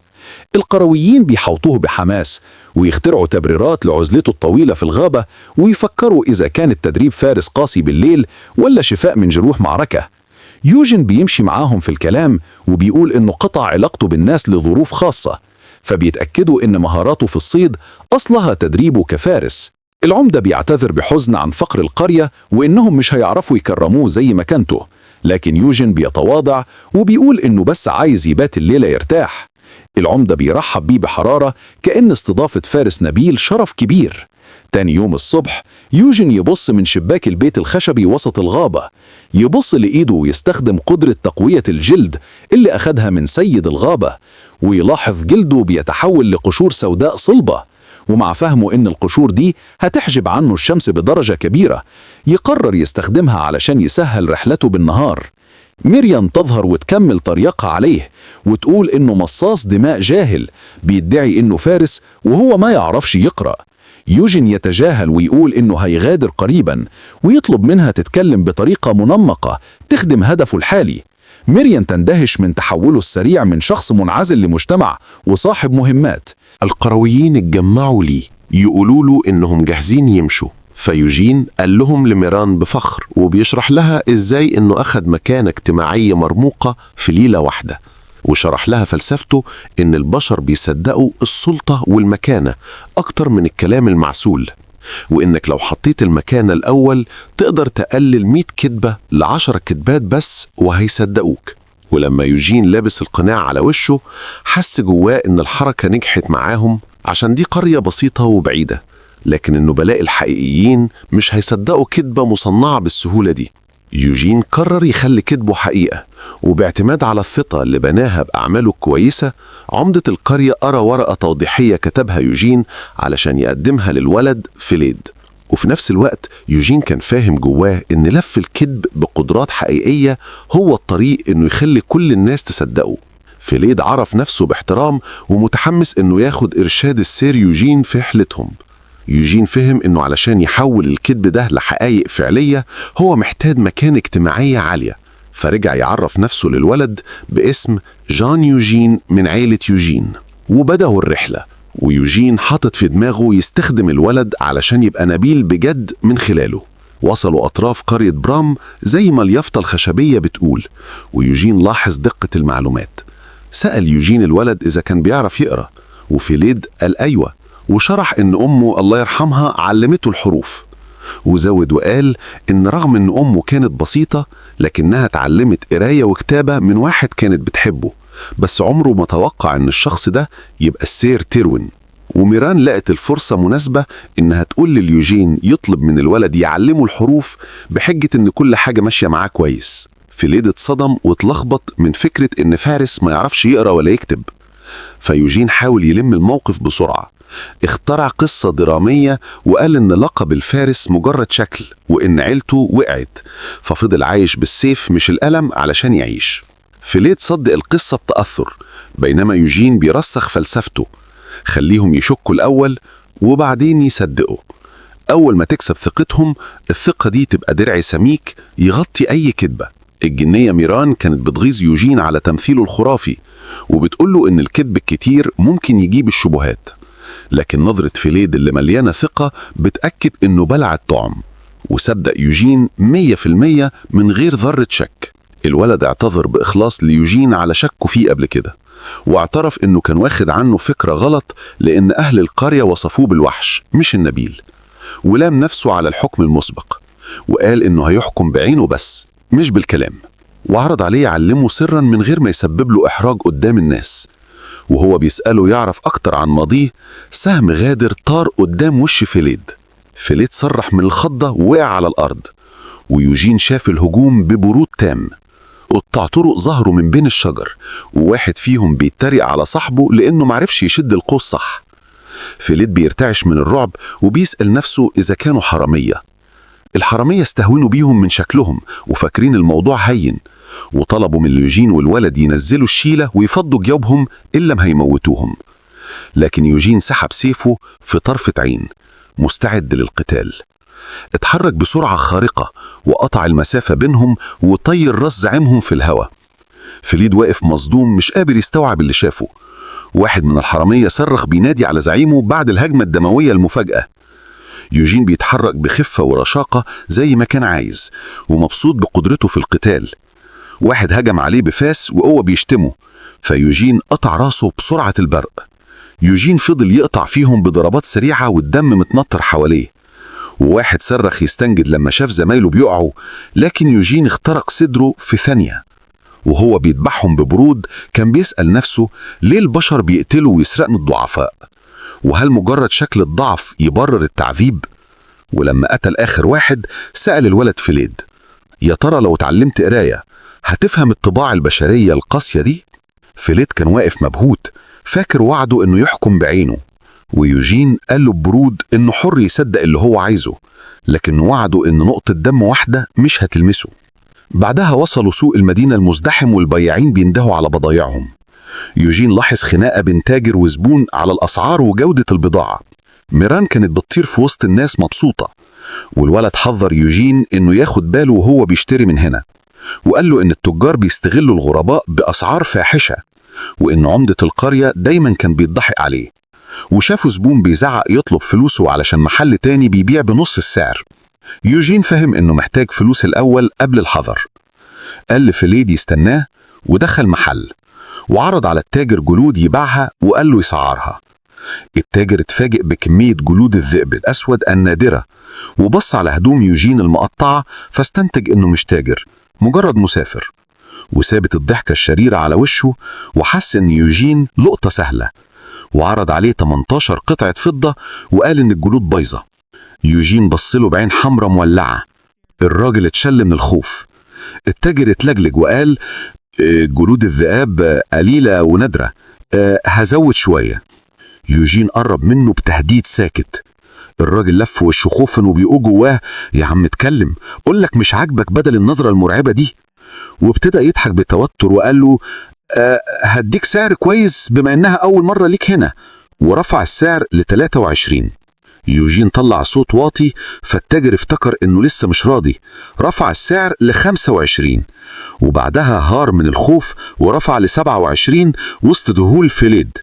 القرويين بيحوطوه بحماس ويخترعوا تبريرات لعزلته الطويلة في الغابة، ويفكروا إذا كان التدريب فارس قاسي بالليل ولا شفاء من جروح معركة. يوجين بيمشي معاهم في الكلام وبيقول إنه قطع علاقته بالناس لظروف خاصة، فبيتأكدوا إن مهاراته في الصيد أصلها تدريبه كفارس. العمدة بيعتذر بحزن عن فقر القرية وإنهم مش هيعرفوا يكرموه زي مكانته، لكن يوجين بيتواضع وبيقول إنه بس عايز يبات الليلة يرتاح. العمدة بيرحب بيه بحرارة كأن استضافة فارس نبيل شرف كبير. تاني يوم الصبح يوجين يبص من شباك البيت الخشبي وسط الغابة، يبص لإيده ويستخدم قدرة تقوية الجلد اللي أخدها من سيد الغابة، ويلاحظ جلده بيتحول لقشور سوداء صلبة، ومع فهمه إن القشور دي هتحجب عنه الشمس بدرجة كبيرة يقرر يستخدمها علشان يسهل رحلته بالنهار. ميريان تظهر وتكمل طريقها عليه وتقول إنه مصاص دماء جاهل بيدعي إنه فارس وهو ما يعرفش يقرأ. يوجين يتجاهل ويقول إنه هيغادر قريبا ويطلب منها تتكلم بطريقة منمقة تخدم هدفه الحالي. ميريان تندهش من تحوله السريع من شخص منعزل لمجتمع وصاحب مهمات. القرويين اتجمعوا ليه يقولوا له إنهم جاهزين يمشوا، فيوجين قال لهم لميران بفخر وبيشرح لها إزاي إنه أخد مكانة اجتماعية مرموقة في ليلة واحدة، وشرح لها فلسفته إن البشر بيصدقوا السلطة والمكانة أكتر من الكلام المعسول، وإنك لو حطيت المكانة الأول تقدر تقلل 100 كذبة ل10 كذبات بس وهيصدقوك. ولما يوجين لابس القناع على وشه حس جواه إن الحركة نجحت معاهم عشان دي قرية بسيطة وبعيدة، لكن النبلاء الحقيقيين مش هيصدقوا كذبة مصنعة بالسهولة دي. يوجين قرر يخلي كذبه حقيقة، وباعتماد على الثقة اللي بناها بأعماله الكويسة عمدة القرية قرأ ورقة توضيحية كتبها يوجين علشان يقدمها للولد فيليد. وفي نفس الوقت يوجين كان فاهم جواه إن لف الكذب بقدرات حقيقية هو الطريق إنه يخلي كل الناس تصدقه. فيليد عرف نفسه باحترام ومتحمس إنه ياخد إرشاد السير يوجين في رحلتهم. يوجين فهم إنه علشان يحول الكذب ده لحقائق فعلية هو محتاج مكانة اجتماعية عالية، فرجع يعرف نفسه للولد باسم جان يوجين من عيلة يوجين، وبدأوا الرحلة. ويوجين حاطط في دماغه يستخدم الولد علشان يبقى نبيل بجد من خلاله. وصلوا أطراف قرية برام زي ما اليافطة الخشبية بتقول، ويوجين لاحظ دقة المعلومات. سأل يوجين الولد إذا كان بيعرف يقرأ، وفيليد قال أيوة، وشرح إن أمه الله يرحمها علمته الحروف. وزود وقال إن رغم إن أمه كانت بسيطة لكنها اتعلمت قراية وكتابة من واحد كانت بتحبه، بس عمره ما توقع إن الشخص ده يبقى السير تيروين. وميران لقت الفرصة مناسبة إنها تقول لليوجين يطلب من الولد يعلمه الحروف بحجة إن كل حاجة ماشية معاه كويس. فيليد اتصدم واتلخبط من فكرة إن فارس ما يعرفش يقرأ ولا يكتب، فيوجين حاول يلم الموقف بسرعة. اخترع قصة درامية وقال إن لقب الفارس مجرد شكل، وإن عيلته وقعت، ففضل عايش بالسيف مش القلم علشان يعيش. فيليد صدق القصة بتأثر، بينما يوجين بيرسخ فلسفته، خليهم يشكوا الأول وبعدين يصدقوا. أول ما تكسب ثقتهم، الثقة دي تبقى درع سميك يغطي أي كذبة. الجنية ميران كانت بتغيظ يوجين على تمثيله الخرافي، وبتقوله إن الكذب الكتير ممكن يجيب الشبهات. لكن نظرة فيليد اللي مليانة ثقة بتأكد إنه بلع الطعم، وصدق يوجين 100% من غير ذرة شك. الولد اعتذر بإخلاص ليوجين على شكه فيه قبل كده، واعترف إنه كان واخد عنه فكرة غلط لأن أهل القرية وصفوه بالوحش مش النبيل، ولام نفسه على الحكم المسبق، وقال إنه هيحكم بعينه بس مش بالكلام، وعرض عليه يعلمه سرا من غير ما يسبب له إحراج قدام الناس. وهو بيسأله يعرف أكتر عن ماضيه، سهم غادر طار قدام وش فيليد. فيليد صرح من الخضة ووقع على الأرض، ويوجين شاف الهجوم ببرود تام. قطاع طرق ظهروا من بين الشجر، وواحد فيهم بيتريق على صاحبه لأنه معرفش يشد القوس صح. فيليد بيرتعش من الرعب وبيسأل نفسه إذا كانوا حرامية. الحرامية استهونوا بيهم من شكلهم وفاكرين الموضوع هين، وطلبوا من يوجين والولد ينزلوا الشيلة ويفضوا جيوبهم إلا ما هيموتوهم. لكن يوجين سحب سيفه في طرفة عين مستعد للقتال. اتحرك بسرعة خارقة وقطع المسافة بينهم وطير راس زعيمهم في الهواء. فيليد واقف مصدوم مش قادر يستوعب اللي شافه. واحد من الحرامية صرخ بينادي على زعيمه بعد الهجمة الدموية المفاجئة. يوجين بيتحرك بخفة ورشاقة زي ما كان عايز، ومبسوط بقدرته في القتال. واحد هجم عليه بفاس وهو بيشتمه، فيوجين قطع راسه بسرعة البرق. يوجين فضل يقطع فيهم بضربات سريعة والدم متنطر حواليه. وواحد صرخ يستنجد لما شاف زمايله بيقعوا، لكن يوجين اخترق صدره في ثانية. وهو بيذبحهم ببرود كان بيسأل نفسه ليه البشر بيقتلوا ويسرقوا الضعفاء؟ وهل مجرد شكل الضعف يبرر التعذيب؟ ولما قتل آخر واحد سأل الولد فيليد، يا ترى لو اتعلمت قراية هتفهم الطباع البشرية القاسية دي؟ فيليد كان واقف مبهوت فاكر وعده انه يحكم بعينه، ويوجين قال له ببرود انه حر يصدق اللي هو عايزه، لكن وعده ان نقطة دم واحدة مش هتلمسه. بعدها وصلوا سوق المدينة المزدحم والبياعين بيندهوا على بضايعهم. يوجين لاحظ خناقة بين تاجر وزبون على الأسعار وجودة البضاعة. ميران كانت بتطير في وسط الناس مبسوطة، والولد حذر يوجين انه ياخد باله وهو بيشتري من هنا، وقال له ان التجار بيستغلوا الغرباء بأسعار فاحشة، وان عمدة القرية دايما كان بيضحك عليه. وشافوا زبون بيزعق يطلب فلوسه علشان محل تاني بيبيع بنص السعر. يوجين فهم انه محتاج فلوس الأول قبل الحذر. قال لفيليد يستناه ودخل محل، وعرض على التاجر جلود يبيعها وقال له يسعرها. التاجر اتفاجئ بكمية جلود الذئب الأسود النادرة، وبص على هدوم يوجين المقطعة فاستنتج انه مش تاجر، مجرد مسافر. وثابت الضحكة الشريرة على وشه وحس ان يوجين لقطة سهلة، وعرض عليه 18 قطعة فضة وقال ان الجلود بايظة. يوجين بصله بعين حمرة مولعة. الراجل اتشل من الخوف. التاجر اتلجلج وقال جلود الذئاب قليلة ونادرة، هزود شوية. يوجين قرب منه بتهديد ساكت. الراجل لف وشه خوفا وبيقول جواه يا عم اتكلم، قولك مش عاجبك بدل النظرة المرعبة دي. وابتدى يضحك بتوتر وقال له هديك سعر كويس بما انها اول مرة ليك هنا، ورفع السعر ل23. يوجين طلع صوت واطي فالتاجر افتكر انه لسه مش راضي، رفع السعر ل25، وبعدها هار من الخوف ورفع ل27 وسط ذهول فيليد.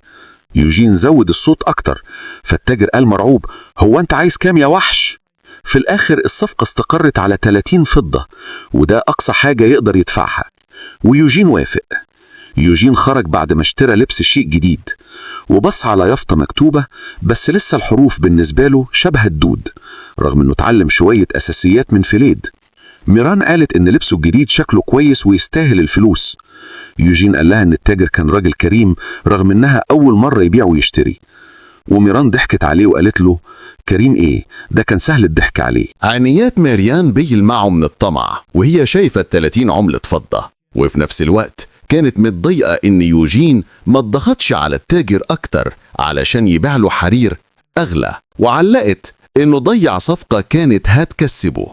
يوجين زود الصوت اكتر فالتاجر قال مرعوب هو انت عايز كام يا وحش؟ في الاخر الصفقة استقرت على 30 فضة، وده اقصى حاجة يقدر يدفعها، ويوجين وافق. يوجين خرج بعد ما اشترى لبس شيء جديد، وبص على يافطة مكتوبة بس لسه الحروف بالنسبة له شبه الدود، رغم انه اتعلم شوية اساسيات من فيليد. ميران قالت ان لبسه الجديد شكله كويس ويستاهل الفلوس. يوجين قال لها ان التاجر كان راجل كريم رغم انها اول مرة يبيع ويشتري. وميران ضحكت عليه وقالت له كريم ايه، ده كان سهل الضحك عليه. عينيات ماريان بيلمعوا من الطمع وهي شايفة 30 عملة فضة، وفي نفس الوقت كانت متضايقة إن يوجين ما اتضغطش على التاجر أكتر علشان يبيع له حرير أغلى، وعلقت إنه ضيع صفقة كانت هتكسبه.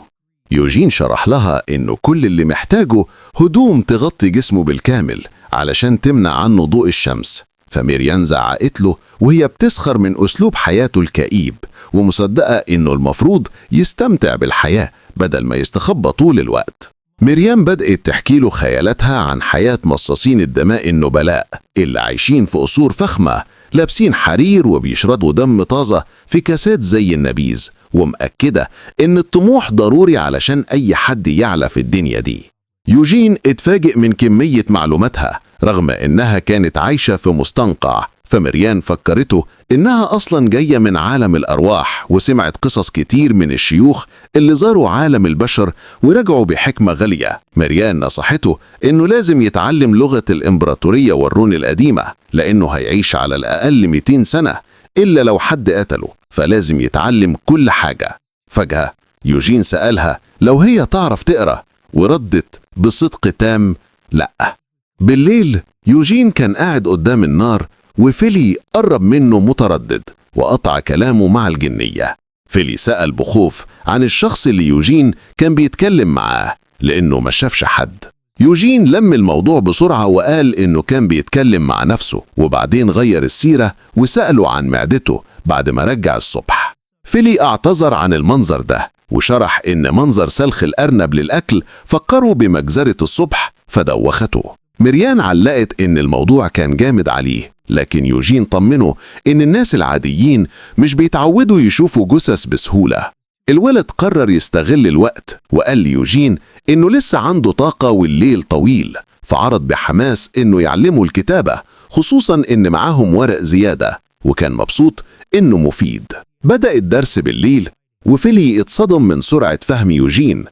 يوجين شرح لها إنه كل اللي محتاجه هدوم تغطي جسمه بالكامل علشان تمنع عنه ضوء الشمس. فميريان زعقت له وهي بتسخر من أسلوب حياته الكئيب، ومصدقة إنه المفروض يستمتع بالحياة بدل ما يستخبى طول الوقت. ميريان بدأت تحكي له خيالاتها عن حياة مصاصين الدماء النبلاء اللي عايشين في قصور فخمة، لابسين حرير وبيشربوا دم طازة في كاسات زي النبيذ، ومأكدة إن الطموح ضروري علشان أي حد يعلى في الدنيا دي. يوجين اتفاجئ من كمية معلوماتها رغم إنها كانت عايشة في مستنقع. فمريان فكرته إنها أصلا جاية من عالم الأرواح، وسمعت قصص كتير من الشيوخ اللي زاروا عالم البشر ورجعوا بحكمة غالية. مريان نصحته إنه لازم يتعلم لغة الإمبراطورية والرون القديمة، لأنه هيعيش على الأقل 200 سنة إلا لو حد قتله، فلازم يتعلم كل حاجة. فجأة يوجين سألها لو هي تعرف تقرأ، وردت بصدق تام لأ. بالليل يوجين كان قاعد قدام النار، وفيلي قرب منه متردد وقطع كلامه مع الجنية. فيلي سأل بخوف عن الشخص اللي يوجين كان بيتكلم معاه لأنه ما شافش حد. يوجين لم الموضوع بسرعة وقال إنه كان بيتكلم مع نفسه، وبعدين غير السيرة وسأله عن معدته بعد ما رجع الصبح. فيلي اعتذر عن المنظر ده وشرح إن منظر سلخ الأرنب للأكل فكروا بمجزرة الصبح فدوخته. مريان علقت إن الموضوع كان جامد عليه، لكن يوجين طمنه إن الناس العاديين مش بيتعودوا يشوفوا جثث بسهولة. الولد قرر يستغل الوقت وقال ليوجين إنه لسه عنده طاقة والليل طويل، فعرض بحماس إنه يعلمه الكتابة، خصوصا إن معاهم ورق زيادة، وكان مبسوط إنه مفيد. بدأ الدرس بالليل، وفيلي اتصدم من سرعة فهم يوجين،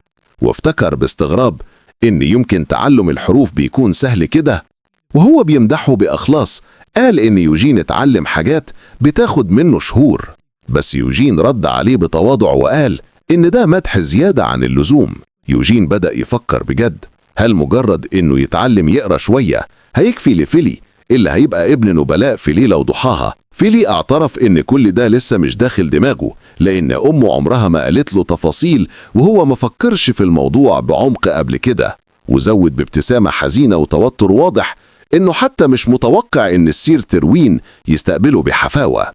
وافتكر باستغراب إن يمكن تعلم الحروف بيكون سهل كده. وهو بيمدحه بإخلاص قال إن يوجين اتعلم حاجات بتاخد منه شهور، بس يوجين رد عليه بتواضع وقال إن ده مدح زيادة عن اللزوم. يوجين بدأ يفكر بجد، هل مجرد إنه يتعلم يقرأ شوية هيكفي لفيلي اللي هيبقى ابن نبلاء في ليلة وضحاها؟ فيلي اعترف إن كل ده لسه مش داخل دماغه، لأن أمه عمرها ما قالت له تفاصيل وهو ما فكرش في الموضوع بعمق قبل كده، وزود بابتسامة حزينة وتوتر واضح إنه حتى مش متوقع إن السير تروين يستقبله بحفاوة.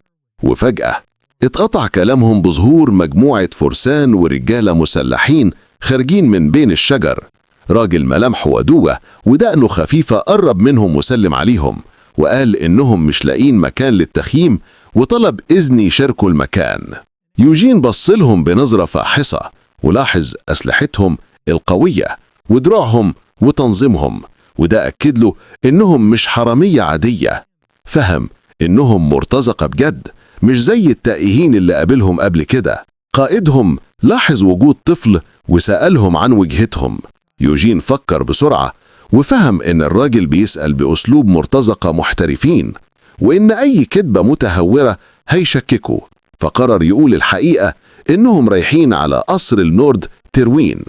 وفجأة اتقطع كلامهم بظهور مجموعة فرسان ورجالة مسلحين خارجين من بين الشجر. راجل ملامحه ودوة ودقنه خفيفة قرب منهم وسلم عليهم، وقال إنهم مش لاقين مكان للتخييم وطلب إذن يشاركوا المكان. يوجين بصلهم بنظرة فاحصة ولاحظ أسلحتهم القوية ودراعهم وتنظيمهم، وده أكد له إنهم مش حرامية عادية. فهم إنهم مرتزقة بجد، مش زي التائهين اللي قابلهم قبل كده. قائدهم لاحظ وجود طفل وسألهم عن وجهتهم. يوجين فكر بسرعة وفهم إن الراجل بيسأل بأسلوب مرتزقة محترفين، وإن أي كذبة متهورة هيشككوا، فقرر يقول الحقيقة إنهم رايحين على قصر النورد تروين.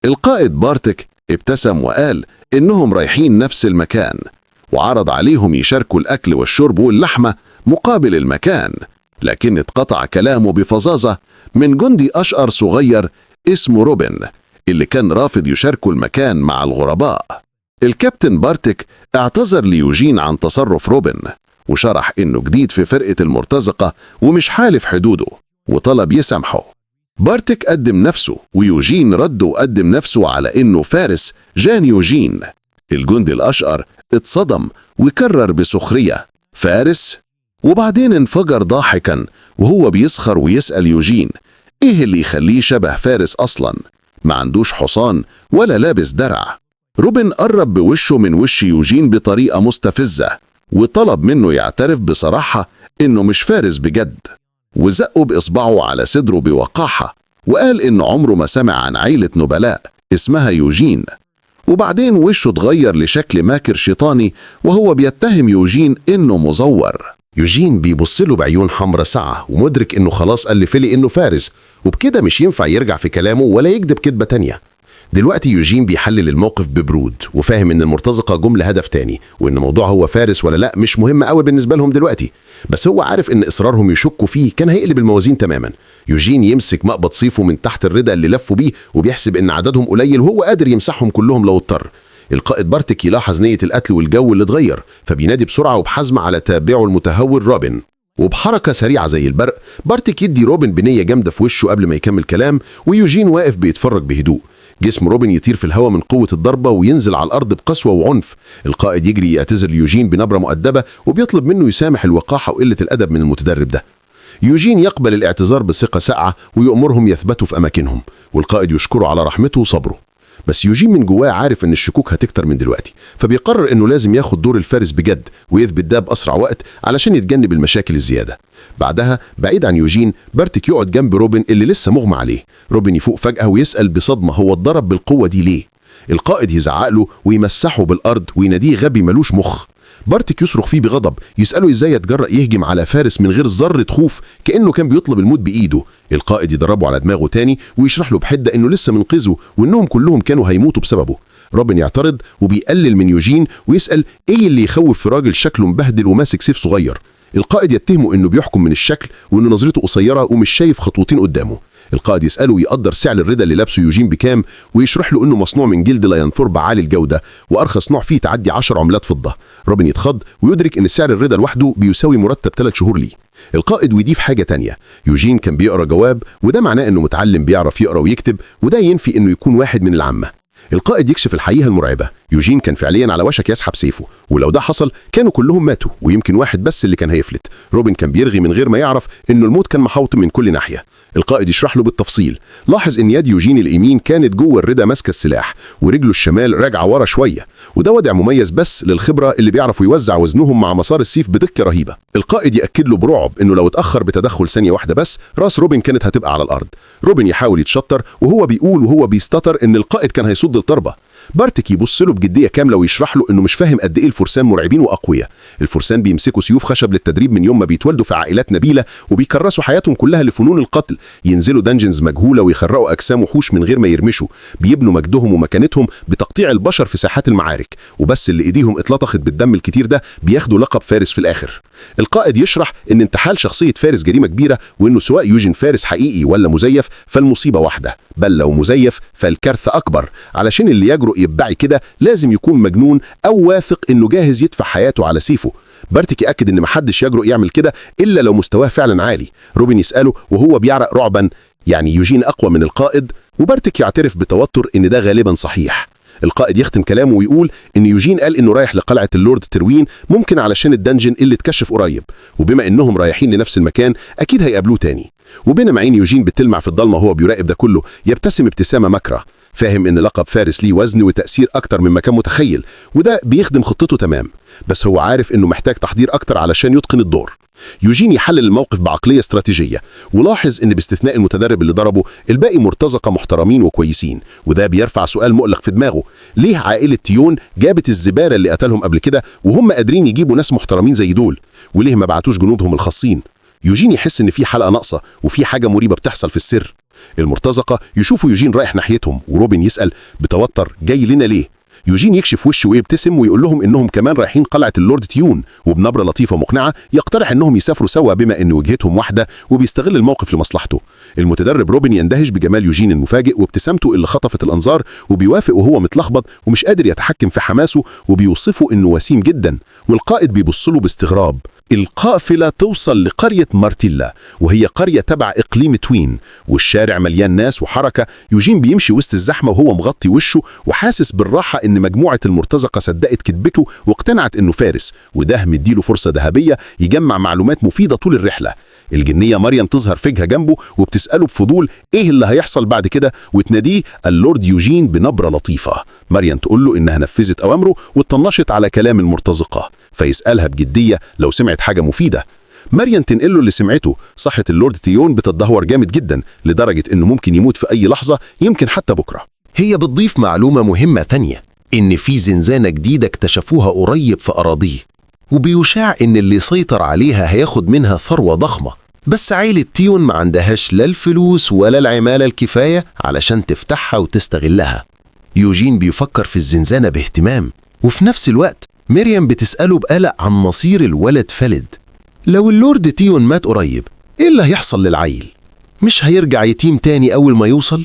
القائد بارتك ابتسم وقال إنهم رايحين نفس المكان، وعرض عليهم يشاركوا الأكل والشرب واللحمة مقابل المكان، لكن اتقطع كلامه بفظاظة من جندي أشقر صغير اسمه روبن اللي كان رافض يشاركوا المكان مع الغرباء. الكابتن بارتك اعتذر ليوجين عن تصرف روبن، وشرح إنه جديد في فرقة المرتزقة ومش حالف حدوده، وطلب يسامحه. بارتك قدم نفسه، ويوجين رد وقدم نفسه على إنه فارس جان يوجين. الجندي الأشقر اتصدم وكرر بسخرية فارس، وبعدين انفجر ضاحكا وهو بيسخر ويسأل يوجين إيه اللي يخليه شبه فارس أصلا؟ ما عندوش حصان ولا لابس درع. روبن قرب بوشه من وش يوجين بطريقة مستفزة وطلب منه يعترف بصراحة إنه مش فارس بجد، وزقه بإصبعه على صدره بوقاحة وقال إنه عمره ما سمع عن عيلة نبلاء اسمها يوجين. وبعدين وشه اتغير لشكل ماكر شيطاني وهو بيتهم يوجين إنه مزور. يوجين بيبصله بعيون حمرة ساعة ومدرك إنه خلاص قال لفيلي إنه فارس، وبكده مش ينفع يرجع في كلامه ولا يكذب كذبة تانية. دلوقتي يوجين بيحلل الموقف ببرود وفاهم ان المرتزقة جم لهدف تاني، وان موضوع هو فارس ولا لا مش مهم قوي بالنسبة لهم دلوقتي. بس هو عارف ان اصرارهم يشكوا فيه كان هيقلب الموازين تماما. يوجين يمسك مقبض صيفه من تحت الردى اللي لفوا بيه وبيحسب ان عددهم قليل وهو قادر يمسحهم كلهم لو اضطر. القائد بارتك يلاحظ نية القتل والجو اللي اتغير، فبينادي بسرعة وبحزم على تابعه المتهور روبن. وبحركة سريعة زي البرق بارتك يدي روبن بنية جامدة في وشه قبل ما يكمل كلام، ويوجين واقف بيتفرج بهدوء. جسم روبن يطير في الهواء من قوة الضربة وينزل على الأرض بقسوة وعنف. القائد يجري يعتذر ليوجين بنبرة مؤدبة وبيطلب منه يسامح الوقاحة وقلة الأدب من المتدرب ده. يوجين يقبل الاعتذار بثقة ساقعة ويأمرهم يثبتوا في أماكنهم، والقائد يشكره على رحمته وصبره. بس يوجين من جواه عارف ان الشكوك هتكتر من دلوقتي، فبيقرر انه لازم ياخد دور الفارس بجد ويثبت ده بأسرع وقت علشان يتجنب المشاكل الزيادة. بعدها بعيد عن يوجين بارتك يقعد جنب روبن اللي لسه مغمى عليه. روبن يفوق فجأة ويسأل بصدمة هو اتضرب بالقوة دي ليه؟ القائد يزعق له ويمسحه بالأرض ويناديه غبي ملوش مخ. بارتك يصرخ فيه بغضب، يسأله ازاي يتجرأ يهجم على فارس من غير ذرة خوف كأنه كان بيطلب الموت بإيده. القائد يضربه على دماغه تاني ويشرح له بحدة انه لسه منقذه وانهم كلهم كانوا هيموتوا بسببه. روبن يعترض وبيقلل من يوجين ويسأل ايه اللي يخوف في راجل شكله مبهدل وماسك سيف صغير. القائد يتهمه انه بيحكم من الشكل وانه نظرته قصيرة ومش شايف خطوتين قدامه. القائد يسأله يقدر سعر الردى اللي لابسه يوجين بكام، ويشرح له انه مصنوع من جلد لا ينثر بعالي الجودة وارخص نوع فيه تعدي 10 عملات فضة. روبن يتخض ويدرك ان سعر الردى لوحده بيساوي مرتب 3 شهور ليه. القائد ويضيف حاجة تانية، يوجين كان بيقرأ جواب وده معناه انه متعلم بيعرف يقرأ ويكتب، وده ينفي انه يكون واحد من العامة. القائد يكشف الحقيقة المرعبة، يوجين كان فعليا على وشك يسحب سيفه، ولو ده حصل كانوا كلهم ماتوا ويمكن واحد بس اللي كان هيفلت. روبن كان بيرغي من غير ما يعرف انه الموت كان محاوط من كل ناحية. القائد يشرح له بالتفصيل، لاحظ ان يد يوجين اليمين كانت جوه الردى ماسكه السلاح ورجله الشمال راجعه ورا شويه، وده وضع مميز بس للخبره اللي بيعرفوا يوزع وزنهم مع مسار السيف بدقه رهيبه. القائد ياكد له برعب انه لو اتاخر بتدخل ثانيه واحده بس راس روبن كانت هتبقى على الارض. روبن يحاول يتشطر وهو بيقول وهو بيستتر ان القائد كان هيصد الضربه. بارتك يبص له بجديه كامله ويشرح له انه مش فاهم قد ايه الفرسان مرعبين واقوياء. الفرسان بيمسكوا سيوف خشب للتدريب من يوم ما بيتولدوا في عائلات نبيله وبيكرسوا حياتهم كلها لفنون القتل، ينزلوا دنجنز مجهوله ويخرقوا اجسام وحوش من غير ما يرمشوا، بيبنوا مجدهم ومكانتهم بتقطيع البشر في ساحات المعارك، وبس اللي ايديهم اتلطخت بالدم الكتير ده بياخدوا لقب فارس في الاخر. القائد يشرح ان انتحال شخصيه فارس جريمه كبيره، وانه سواء يوجين فارس حقيقي ولا مزيف فالمصيبه واحده، بل لو مزيف فالكارثه اكبر، علشان اللي يجرؤ يبعي كده لازم يكون مجنون او واثق انه جاهز يدفع حياته على سيفه. بارتك يأكد ان محدش يجرؤ يعمل كده الا لو مستواه فعلا عالي. روبن يسأله وهو بيعرق رعبا، يعني يوجين اقوى من القائد؟ وبارتك يعترف بتوتر ان ده غالبا صحيح. القائد يختم كلامه ويقول ان يوجين قال انه رايح لقلعه اللورد تروين، ممكن علشان الدنجن اللي اتكشف قريب، وبما انهم رايحين لنفس المكان اكيد هيقابلوه تاني. وبينما عين يوجين بتلمع في الضلمه وهو بيراقب ده كله يبتسم ابتسامه مكره، فاهم ان لقب فارس ليه وزن وتأثير اكتر مما كان متخيل، وده بيخدم خطته تمام، بس هو عارف انه محتاج تحضير اكتر علشان يتقن الدور. يوجين يحلل الموقف بعقلية استراتيجية، ولاحظ ان باستثناء المتدرب اللي ضربه الباقي مرتزقة محترمين وكويسين، وده بيرفع سؤال مقلق في دماغه، ليه عائلة تيون جابت الزبالة اللي قتلهم قبل كده وهم قادرين يجيبوا ناس محترمين زي دول، وليه ما بعتوش جنودهم الخاصين؟ يوجين يحس ان في حلقة ناقصة وفي حاجة مريبة بتحصل في السر. المرتزقة يشوفوا يوجين رايح ناحيتهم، وروبن يسأل بتوتر جاي لنا ليه؟ يوجين يكشف وشه ويبتسم ويقول لهم انهم كمان رايحين قلعة اللورد تيون، وبنبرة لطيفة مقنعة يقترح انهم يسافروا سوا بما ان وجهتهم واحدة وبيستغل الموقف لمصلحته. المتدرب روبن يندهش بجمال يوجين المفاجئ وابتسامته اللي خطفت الانظار، وبيوافق وهو متلخبط ومش قادر يتحكم في حماسه، وبيوصفه انه وسيم جدا. والقائد بيبص له باستغراب. القافلة توصل لقرية مارتيلا، وهي قرية تبع إقليم توين، والشارع مليان ناس وحركة. يوجين بيمشي وسط الزحمة وهو مغطي وشه وحاسس بالراحة إن مجموعة المرتزقة صدقت كذبته واقتنعت إنه فارس، وده مديله فرصة ذهبية يجمع معلومات مفيدة طول الرحلة. الجنية مريم تظهر فجأة جنبه وبتسأله بفضول إيه اللي هيحصل بعد كده، وتناديه اللورد يوجين بنبرة لطيفة. مريم تقول له إنها نفذت أوامره واتطنشت على كلام المرتزقة، فيسألها بجدية لو سمعت حاجة مفيدة. مريم تنقله اللي سمعته، صحة اللورد تيون بتتدهور جامد جدا لدرجة إنه ممكن يموت في أي لحظة، يمكن حتى بكرة. هي بتضيف معلومة مهمة تانية، إن في زنزانة جديدة اكتشفوها قريب في أراضيه، وبيشاع إن اللي سيطر عليها هياخد منها ثروة ضخمة، بس عائلة تيون ما عندهاش لا الفلوس ولا العمالة الكفاية علشان تفتحها وتستغلها. يوجين بيفكر في الزنزانة باهتمام، وفي نفس الوقت مريم بتسأله بقلق عن مصير الولد فيليد. لو اللورد تيون مات قريب، إيه اللي هيحصل للعيل؟ مش هيرجع يتيم تاني أول ما يوصل؟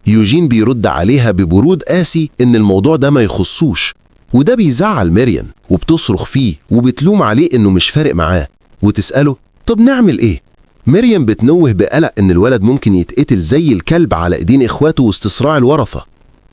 يوجين بيرد عليها ببرود قاسي إن الموضوع ده ما يخصوش، وده بيزعل مريم وبتصرخ فيه وبتلوم عليه إنه مش فارق معاه، وتسأله طب نعمل إيه؟ مريم بتنوه بقلق إن الولد ممكن يتقتل زي الكلب على إيدين إخواته وسط صراع الورثة.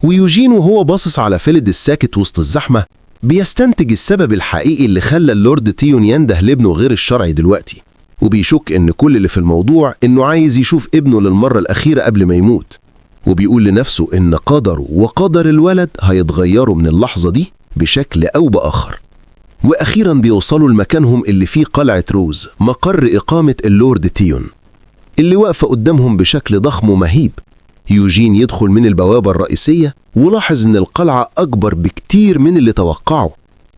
ويوجين وهو باصص على فيليد الساكت وسط الزحمة بيستنتج السبب الحقيقي اللي خلى اللورد تيون ينده لابنه غير الشرعي دلوقتي، وبيشك إن كل اللي في الموضوع إنه عايز يشوف ابنه للمرة الأخيرة قبل ما يموت، وبيقول لنفسه إن قدره وقدر الولد هيتغيروا من اللحظة دي بشكل أو بآخر. وأخيرا بيوصلوا لمكانهم اللي فيه قلعة روز، مقر إقامة اللورد تيون، اللي واقفة قدامهم بشكل ضخم ومهيب. يوجين يدخل من البوابة الرئيسية ولاحظ إن القلعة أكبر بكتير من اللي توقعه.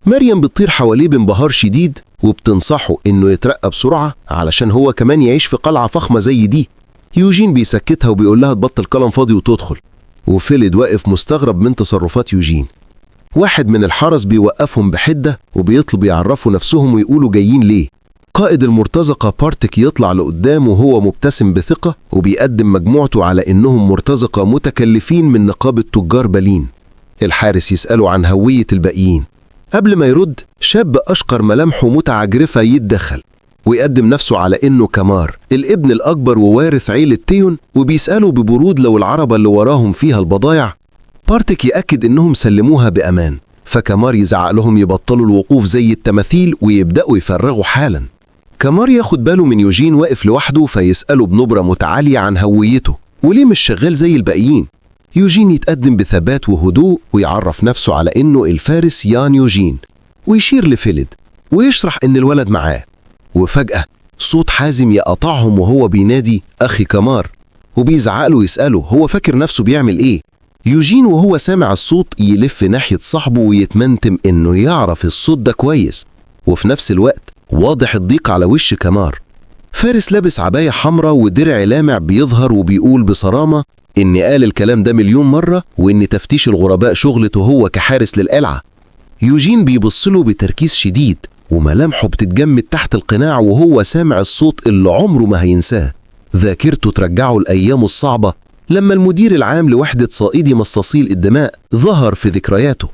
مريم بتطير حواليه بانبهار شديد وبتنصحه إنه يترقى بسرعة علشان هو كمان يعيش في قلعة فخمة زي دي. يوجين بيسكتها وبيقول لها تبطل كلام فاضي وتدخل، وفيليد واقف مستغرب من تصرفات يوجين. واحد من الحرس بيوقفهم بحدة وبيطلب يعرفوا نفسهم ويقولوا جايين ليه. قائد المرتزقة بارتك يطلع لقدام وهو مبتسم بثقة وبيقدم مجموعته على إنهم مرتزقة متكلفين من نقابة تجار برلين. الحارس يسأله عن هوية الباقيين. قبل ما يرد، شاب أشقر ملامحه متعجرفة يتدخل ويقدم نفسه على إنه كمار، الابن الأكبر ووارث عيلة تيون، وبيسأله ببرود لو العربة اللي وراهم فيها البضايع. بارتك يأكد إنهم سلموها بأمان، فكمار يزعق لهم يبطلوا الوقوف زي التماثيل ويبدأوا يفرغوا حالا. كمار ياخد باله من يوجين واقف لوحده فيسأله بنبرة متعالية عن هويته وليه مش شغال زي الباقيين. يوجين يتقدم بثبات وهدوء ويعرف نفسه على إنه الفارس يان يوجين، ويشير لفيليد ويشرح إن الولد معاه. وفجأة صوت حازم يقطعهم وهو بينادي أخي كمار، وبيزعق له ويسأله هو فاكر نفسه بيعمل إيه. يوجين وهو سامع الصوت يلف ناحية صاحبه ويتمنتم إنه يعرف الصوت ده كويس، وفي نفس الوقت واضح الضيق على وش كمار. فارس لابس عباية حمراء ودرع لامع بيظهر وبيقول بصرامة إن قال الكلام ده مليون مرة وإن تفتيش الغرباء شغلته هو كحارس للقلعة. يوجين بيبصله بتركيز شديد وملامحه بتتجمد تحت القناع وهو سامع الصوت اللي عمره ما هينساه. ذاكرته ترجعه لأيامه الصعبة لما المدير العام لوحدة صائدي مصاصي الدماء ظهر في ذكرياته،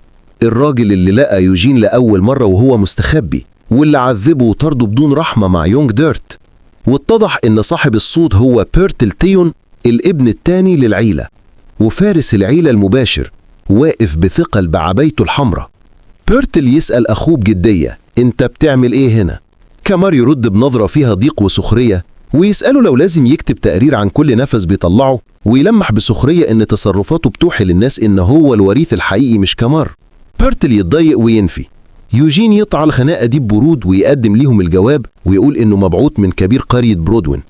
الراجل اللي لقى يوجين لأول مرة وهو مستخبي واللي عذبه وطرده بدون رحمة مع يونغ ديرت. واتضح إن صاحب الصوت هو بيرتل تيون، الابن الثاني للعيلة وفارس العيلة المباشر، واقف بثقل بعبايته الحمراء. بيرتل يسأل أخوه بجدية أنت بتعمل إيه هنا؟ كمار يرد بنظرة فيها ضيق وسخرية ويسأله لو لازم يكتب تقرير عن كل نفس بيطلعه، ويلمح بسخرية إن تصرفاته بتوحي للناس إن هو الوريث الحقيقي مش كمار. بيرتل يتضايق وينفي. يوجين يقطع الخناقة دي ببرود ويقدم ليهم الجواب ويقول إنه مبعوث من كبير قرية برودوين.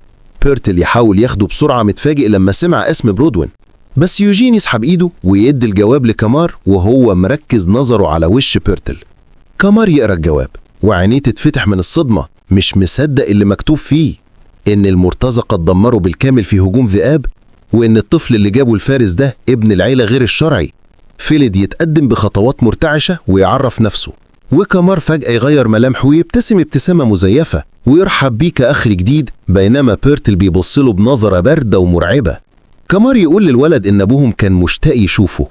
بيرتل يحاول ياخده بسرعة متفاجئ لما سمع اسم برودوين، بس يوجين يسحب إيده ويدي الجواب لكمار وهو مركز نظره على وش بيرتل. كمار يقرأ الجواب وعينيه تتفتح من الصدمة، مش مصدق اللي مكتوب فيه، إن المرتزقة اتدمروا بالكامل في هجوم ذئاب، وإن الطفل اللي جابه الفارس ده ابن العيلة غير الشرعي. فيليد يتقدم بخطوات مرتعشة ويعرف نفسه، وكمار فجأة يغير ملامحه ويبتسم ابتسامة مزيفة ويرحب بيه كأخ جديد، بينما بيرتل بيبصله بنظرة باردة ومرعبة. كمار يقول للولد إن أبوهم كان مشتاق يشوفه.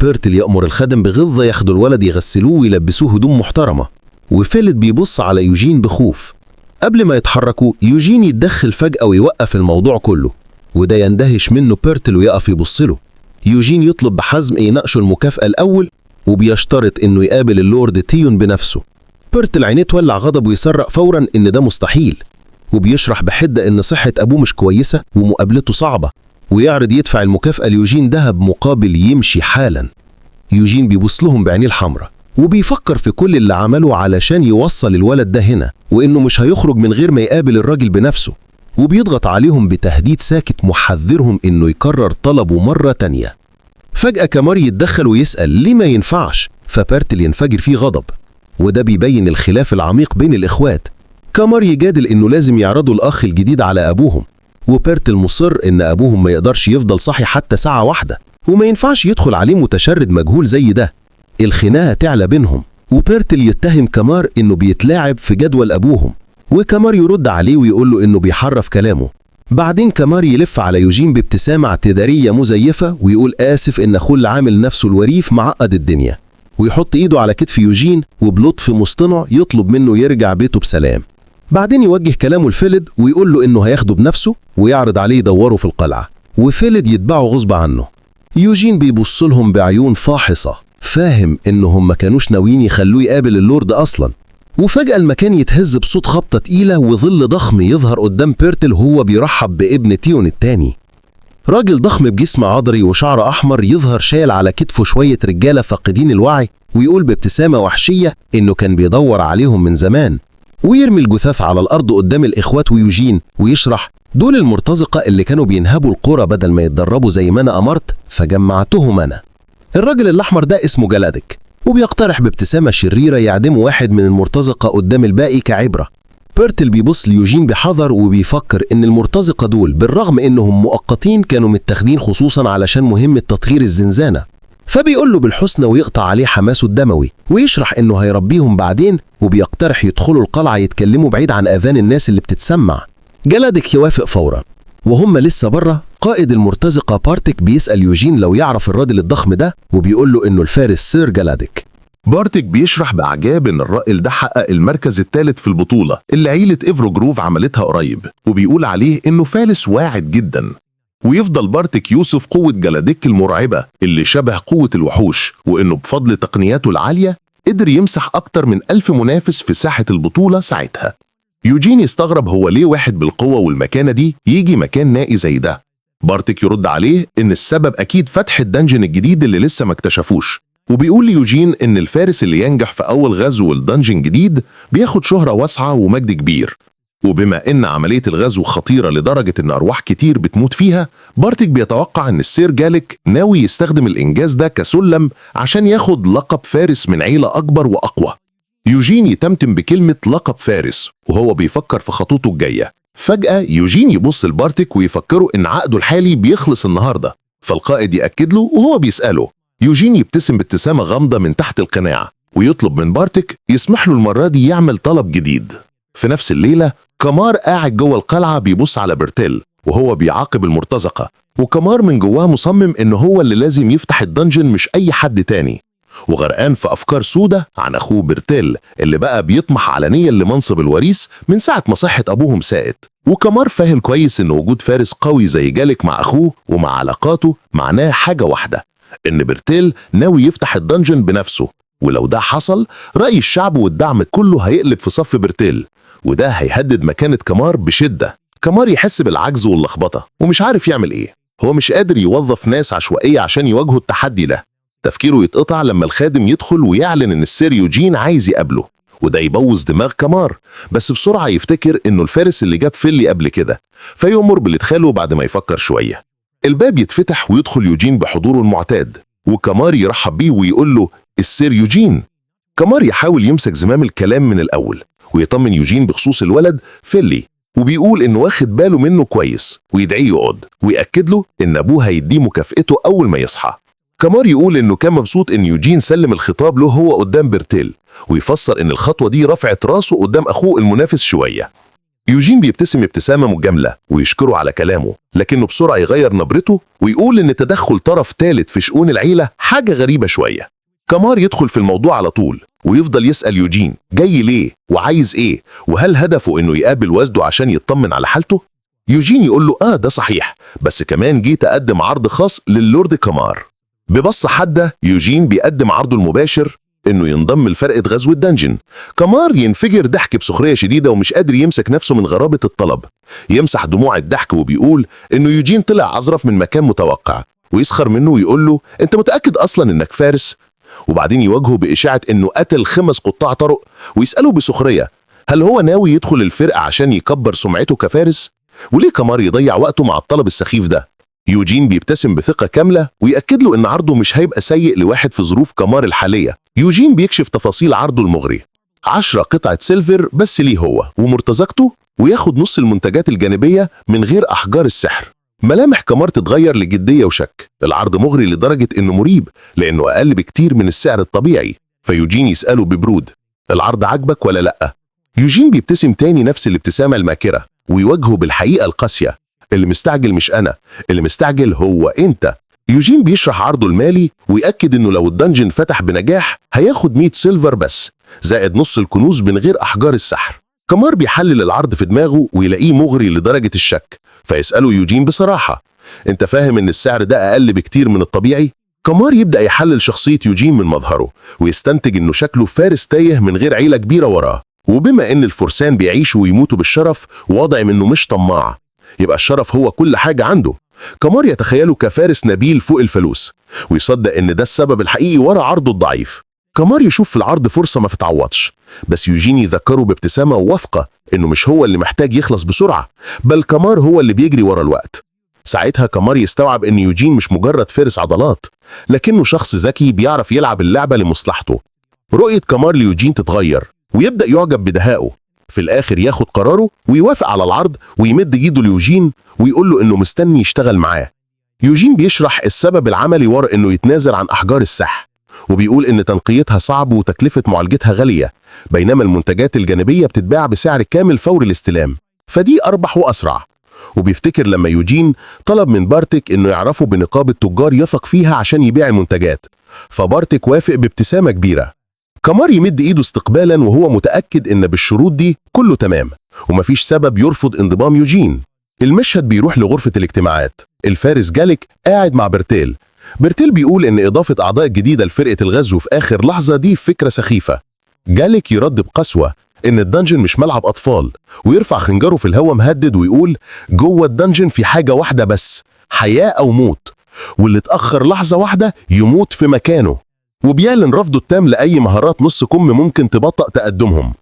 بيرتل يأمر الخدم بغلظة ياخدوا الولد يغسلوه ويلبسوه هدوم محترمة، وفيليد بيبص على يوجين بخوف. قبل ما يتحركوا يوجين يتدخل فجأة ويوقف الموضوع كله، وده يندهش منه بيرتل ويقف يبصله. يوجين يطلب بحزم يناقشوا المكافأة الأول وبيشترط إنه يقابل اللورد تيون بنفسه. بيرتل عينيه تولع غضب ويصرخ فورا إن ده مستحيل، وبيشرح بحدة إن صحة أبوه مش كويسة ومقابلته صعبة، ويعرض يدفع المكافأة ليوجين دهب مقابل يمشي حالا. يوجين بيبص لهم بعينيه الحمراء وبيفكر في كل اللي عمله علشان يوصل الولد ده هنا، وإنه مش هيخرج من غير ما يقابل الراجل بنفسه، وبيضغط عليهم بتهديد ساكت محذرهم إنه يكرر طلبه مرة تانية. فجأة كمار يتدخل ويسأل ليه ما ينفعش، فبيرتل ينفجر فيه غضب، وده بيبين الخلاف العميق بين الإخوات. كمار يجادل إنه لازم يعرضوا الأخ الجديد على أبوهم، وبيرتل مصر إن أبوهم ما يقدرش يفضل صاحي حتى ساعة واحدة، وما ينفعش يدخل عليه متشرد مجهول زي ده. الخناقة تعلى بينهم، وبيرتل يتهم كامار إنه بيتلاعب في جدول أبوهم، وكامار يرد عليه ويقول له إنه بيحرف كلامه. بعدين كامار يلف على يوجين بابتسامة اعتذارية مزيفة ويقول آسف إن أخوه اللي عامل نفسه الوريف معقد الدنيا، ويحط إيده على كتف يوجين وبلطف مصطنع يطلب منه يرجع بيته بسلام. بعدين يوجه كلامه لفيلد ويقول له إنه هياخده بنفسه ويعرض عليه يدوره في القلعة، وفيلد يتبعه غصب عنه. يوجين بيبص لهم بعيون فاحصة، فاهم إنهم ما كانوش ناويين يخلوه يقابل اللورد أصلا. وفجأة المكان يتهز بصوت خبطة تقيلة وظل ضخم يظهر قدام بيرتل وهو بيرحب بابن تيون التاني. راجل ضخم بجسم عضري وشعر أحمر يظهر شايل على كتفه شوية رجالة فاقدين الوعي، ويقول بابتسامة وحشية إنه كان بيدور عليهم من زمان، ويرمي الجثث على الأرض قدام الإخوات ويوجين ويشرح دول المرتزقة اللي كانوا بينهبوا القرى بدل ما يتدربوا زي ما أنا أمرت فجمعتهم أنا. الراجل الأحمر ده اسمه جلادك، وبيقترح بابتسامة شريرة يعدموا واحد من المرتزقة قدام الباقي كعبرة. بيرتل بيبص ليوجين بحذر وبيفكر إن المرتزقة دول بالرغم إنهم مؤقتين كانوا متاخدين خصوصا علشان مهمة تطهير الزنزانة، فبيقول له بالحسنى ويقطع عليه حماسه الدموي ويشرح إنه هيربيهم بعدين، وبيقترح يدخلوا القلعة يتكلموا بعيد عن آذان الناس اللي بتتسمع. جلادك يوافق فورا، وهم لسه بره قائد المرتزقة بارتك بيسأل يوجين لو يعرف الراجل الضخم ده، وبيقول له إنه الفارس سير جلادك. بارتك بيشرح بإعجاب إن الرائل ده حقق المركز الثالث في البطولة اللي عيلة إيفرو جروف عملتها قريب، وبيقول عليه إنه فارس واعد جدا. ويفضل بارتك يوصف قوة جلادك المرعبة اللي شبه قوة الوحوش، وإنه بفضل تقنياته العالية قدر يمسح أكتر من 1000 منافس في ساحة البطولة ساعتها. يوجين يستغرب هو ليه واحد بالقوة والمكانة دي يجي مكان نائي زي ده. بارتك يرد عليه إن السبب أكيد فتح الدنجن الجديد اللي لسه ما اكتشفوش، وبيقول ليوجين إن الفارس اللي ينجح في أول غزو الدنجن جديد بياخد شهرة واسعة ومجد كبير. وبما إن عملية الغزو خطيرة لدرجة إن أرواح كتير بتموت فيها، بارتك بيتوقع إن السير جالك ناوي يستخدم الإنجاز ده كسلم عشان ياخد لقب فارس من عيلة أكبر وأقوى. يوجين يتمتم بكلمة لقب فارس وهو بيفكر في خطوته الجاية. فجأة يوجين يبص لبارتك ويفكره إن عقده الحالي بيخلص النهاردة، فالقائد يأكد له وهو بيسأله. يوجين يبتسم بابتسامة غامضة من تحت القناع ويطلب من بارتك يسمح له المرة دي يعمل طلب جديد. في نفس الليلة كامار قاعد جوه القلعة بيبص على بيرتل وهو بيعاقب المرتزقة، وكامار من جواه مصمم إنه هو اللي لازم يفتح الدنجن مش أي حد تاني، وغرقان في أفكار سودة عن أخوه بيرتل اللي بقى بيطمح علنيا لمنصب الوريث من ساعة ما صحة أبوهم ساءت. وكامار فاهم كويس إن وجود فارس قوي زي جالك مع أخوه ومع علاقاته معناه حاجة واحدة، إن بيرتل ناوي يفتح الدنجن بنفسه، ولو ده حصل رأي الشعب والدعم كله هيقلب في صف بيرتل، وده هيهدد مكانة كامار بشدة. كامار يحس بالعجز واللخبطة ومش عارف يعمل إيه. هو مش قادر يوظف ناس عشوائية عشان يواجهوا التحدي ده. تفكيره يتقطع لما الخادم يدخل ويعلن إن السير يوجين عايز يقابله، وده يبوظ دماغ كامار، بس بسرعة يفتكر إنه الفارس اللي جاب فيلي قبل كده، فيؤمر بالإدخال بعد ما يفكر شوية. الباب يتفتح ويدخل يوجين بحضوره المعتاد، وكامار يرحب بيه ويقول له السير يوجين. كامار يحاول يمسك زمام الكلام من الأول ويطمن يوجين بخصوص الولد فيلي، وبيقول إنه واخد باله منه كويس ويدعيه يقعد، ويأكد له إن أبوه هيديه مكافئته أول ما يصحى. كامار يقول إنه كان مبسوط إن يوجين سلم الخطاب له هو قدام بيرتل، ويفسر إن الخطوة دي رفعت راسه قدام أخوه المنافس شوية. يوجين بيبتسم ابتسامة مجاملة ويشكره على كلامه، لكنه بسرعة يغير نبرته ويقول إن تدخل طرف ثالث في شؤون العيلة حاجة غريبة شوية. كامار يدخل في الموضوع على طول ويفضل يسأل يوجين جاي ليه وعايز ايه، وهل هدفه انه يقابل والده عشان يطمن على حالته. يوجين يقول له ده صحيح، بس كمان جيت اقدم عرض خاص للورد كامار. ببصة حادة يوجين بيقدم عرضه المباشر انه ينضم لفرقة غزو الدنجن. كامار ينفجر ضحك بسخرية شديدة ومش قادر يمسك نفسه من غرابة الطلب، يمسح دموع الضحك وبيقول انه يوجين طلع اظرف من مكان متوقع، ويسخر منه ويقول له انت متأكد اصلا انك فارس؟ وبعدين يواجهه بإشاعة إنه قتل 5 قطاع طرق، ويسأله بسخرية هل هو ناوي يدخل الفرقة عشان يكبر سمعته كفارس؟ وليه كامار يضيع وقته مع الطلب السخيف ده؟ يوجين بيبتسم بثقة كاملة ويأكد له إن عرضه مش هيبقى سيء لواحد في ظروف كامار الحالية. يوجين بيكشف تفاصيل عرضه المغري: 10 قطعة سيلفر بس ليه هو ومرتزقته، وياخد نص المنتجات الجانبية من غير أحجار السحر. ملامح كمار تتغير لجدية وشك. العرض مغري لدرجة إنه مريب لأنه أقل بكتير من السعر الطبيعي. فيوجين يسأله ببرود: العرض عجبك ولا لأ؟ يوجين بيبتسم تاني نفس الابتسامة الماكرة ويواجهه بالحقيقة القاسية: اللي مستعجل مش أنا، اللي مستعجل هو أنت. يوجين بيشرح عرضه المالي ويأكد إنه لو الدنجن فتح بنجاح هياخد 100 سيلفر بس، زائد نص الكنوز من غير أحجار السحر. كمار بيحلل العرض في دماغه ويلاقيه مغري لدرجة الشك، فيسأله يوجين بصراحة: انت فاهم ان السعر ده اقل بكتير من الطبيعي؟ كمار يبدأ يحلل شخصية يوجين من مظهره ويستنتج انه شكله فارس تايه من غير عيلة كبيرة وراه، وبما ان الفرسان بيعيشوا ويموتوا بالشرف وواضح انه مش طماع، يبقى الشرف هو كل حاجة عنده. كمار يتخيله كفارس نبيل فوق الفلوس ويصدق ان ده السبب الحقيقي ورا عرضه الضعيف. كمار يشوف في العرض فرصة ما تتعوضش، بس يوجين يذكره بابتسامة ووافقة انه مش هو اللي محتاج يخلص بسرعة، بل كمار هو اللي بيجري ورا الوقت. ساعتها كمار يستوعب ان يوجين مش مجرد فارس عضلات، لكنه شخص ذكي بيعرف يلعب اللعبة لمصلحته. رؤية كمار ليوجين تتغير ويبدأ يعجب بدهائه. في الآخر ياخد قراره ويوافق على العرض ويمد ايده ليوجين ويقول له انه مستني يشتغل معاه. يوجين بيشرح السبب العملي ورا انه يتنازل عن احجار السحر، وبيقول ان تنقيتها صعب وتكلفة معالجتها غالية، بينما المنتجات الجانبية بتتباع بسعر كامل فور الاستلام، فدي أربح وأسرع. وبيفتكر لما يوجين طلب من بارتك انه يعرفه بنقابة تجار يثق فيها عشان يبيع المنتجات، فبارتك وافق بابتسامة كبيرة. كمار يمد ايده استقبالا وهو متأكد ان بالشروط دي كله تمام ومفيش سبب يرفض انضمام يوجين. المشهد بيروح لغرفة الاجتماعات. الفارس جالك قاعد مع برتيل. برتيل بيقول ان اضافة اعضاء جديدة لفرقة الغزو في اخر لحظة دي فكرة سخيفة. جالك يرد بقسوة ان الدنجن مش ملعب اطفال، ويرفع خنجره في الهواء مهدد ويقول: جوه الدنجن في حاجة واحدة بس، حياة او موت، واللي اتأخر لحظة واحدة يموت في مكانه. وبيعلن رفضه التام لأي مهارات نص كم ممكن تبطئ تقدمهم.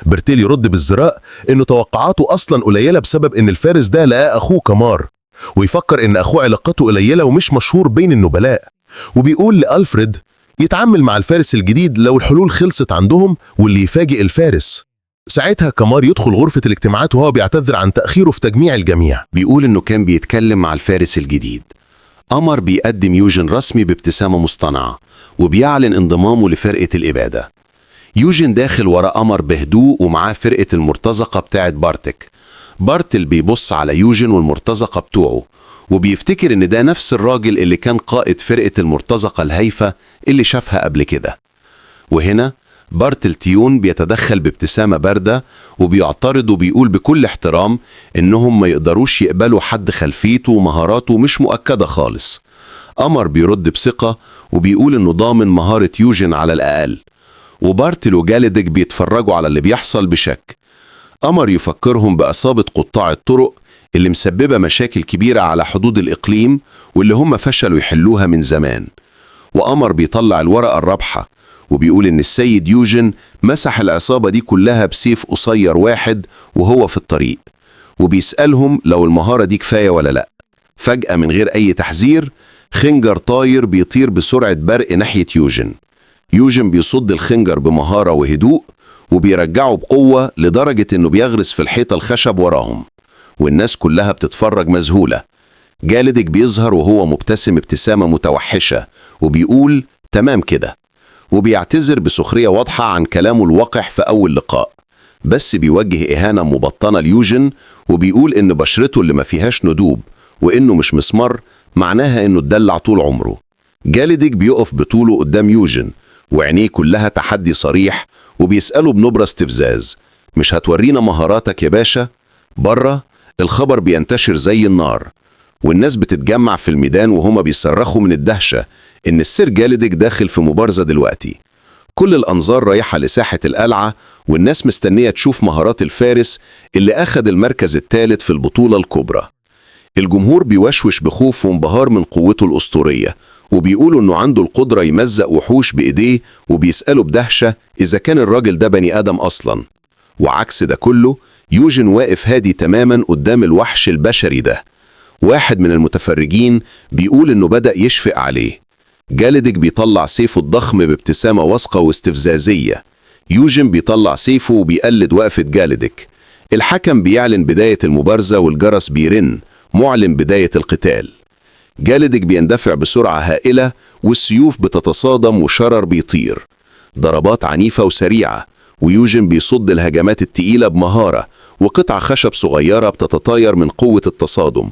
برتيل يرد بالزراء انه توقعاته اصلا قليلة بسبب ان الفارس ده لقى اخوه كمار، ويفكر ان اخوه علاقته قليلة ومش مشهور بين النبلاء، وبيقول لألفريد يتعامل مع الفارس الجديد لو الحلول خلصت عندهم واللي يفاجئ الفارس. ساعتها كمار يدخل غرفة الاجتماعات وهو بيعتذر عن تأخيره في تجميع الجميع. بيقول إنه كان بيتكلم مع الفارس الجديد. قمر بيقدم يوجين رسمي بابتسامة مصطنعة وبيعلن انضمامه لفرقة الإبادة. يوجين داخل ورا قمر بهدوء ومعاه فرقة المرتزقة بتاعت بارتك. بارتل بيبص على يوجين والمرتزقة بتوعه وبيفتكر إن ده نفس الراجل اللي كان قائد فرقة المرتزقة الهايفة اللي شافها قبل كده. وهنا بارتل تيون بيتدخل بابتسامة باردة وبيعترض وبيقول بكل احترام إنهم ما يقدروش يقبلوا حد خلفيته ومهاراته مش مؤكدة خالص. قمر بيرد بثقة وبيقول إنه ضامن مهارة يوجين على الأقل، وبارتل وجالدك بيتفرجوا على اللي بيحصل بشك. قمر يفكرهم بأصابة قطاع الطرق اللي مسببة مشاكل كبيرة على حدود الإقليم واللي هم فشلوا يحلوها من زمان. وقمر بيطلع الورقة الرابحة وبيقول إن السيد يوجين مسح العصابة دي كلها بسيف قصير واحد وهو في الطريق، وبيسألهم لو المهارة دي كفاية ولا لأ. فجأة من غير أي تحذير خنجر طاير بيطير بسرعة برق ناحية يوجين. يوجين بيصد الخنجر بمهارة وهدوء وبيرجعه بقوة لدرجة إنه بيغرس في الحيطة الخشب وراهم، والناس كلها بتتفرج مذهولة. جالدك بيظهر وهو مبتسم ابتسامة متوحشة وبيقول تمام كده، وبيعتذر بسخرية واضحة عن كلامه الوقح في أول لقاء، بس بيوجه إهانة مبطنة ليوجين وبيقول إن بشرته اللي ما فيهاش ندوب وإنه مش مسمر معناها إنه اتدلع طول عمره. جالدك بيقف بطوله قدام يوجين وعينيه كلها تحدي صريح وبيسأله بنبرة استفزاز: مش هتورينا مهاراتك يا باشا؟ بره الخبر بينتشر زي النار والناس بتتجمع في الميدان وهما بيصرخوا من الدهشة إن السير جالدك داخل في مبارزة دلوقتي. كل الأنظار رايحة لساحة القلعة والناس مستنية تشوف مهارات الفارس اللي أخذ المركز الثالث في البطولة الكبرى. الجمهور بيوشوش بخوف وانبهار من قوته الأسطورية وبيقولوا إنه عنده القدرة يمزق وحوش بإيديه، وبيسألوا بدهشة إذا كان الراجل ده بني آدم أصلاً. وعكس ده كله يوجين واقف هادي تماماً قدام الوحش البشري ده. واحد من المتفرجين بيقول إنه بدأ يشفق عليه. جالدك بيطلع سيفه الضخم بابتسامة واثقة واستفزازية. يوجين بيطلع سيفه وبيقلد وقفة جالدك. الحكم بيعلن بداية المبارزة والجرس بيرن معلن بداية القتال. جاليدك بيندفع بسرعة هائلة والسيوف بتتصادم وشرر بيطير. ضربات عنيفة وسريعة، ويوجين بيصد الهجمات التقيلة بمهارة، وقطع خشب صغيرة بتتطاير من قوة التصادم.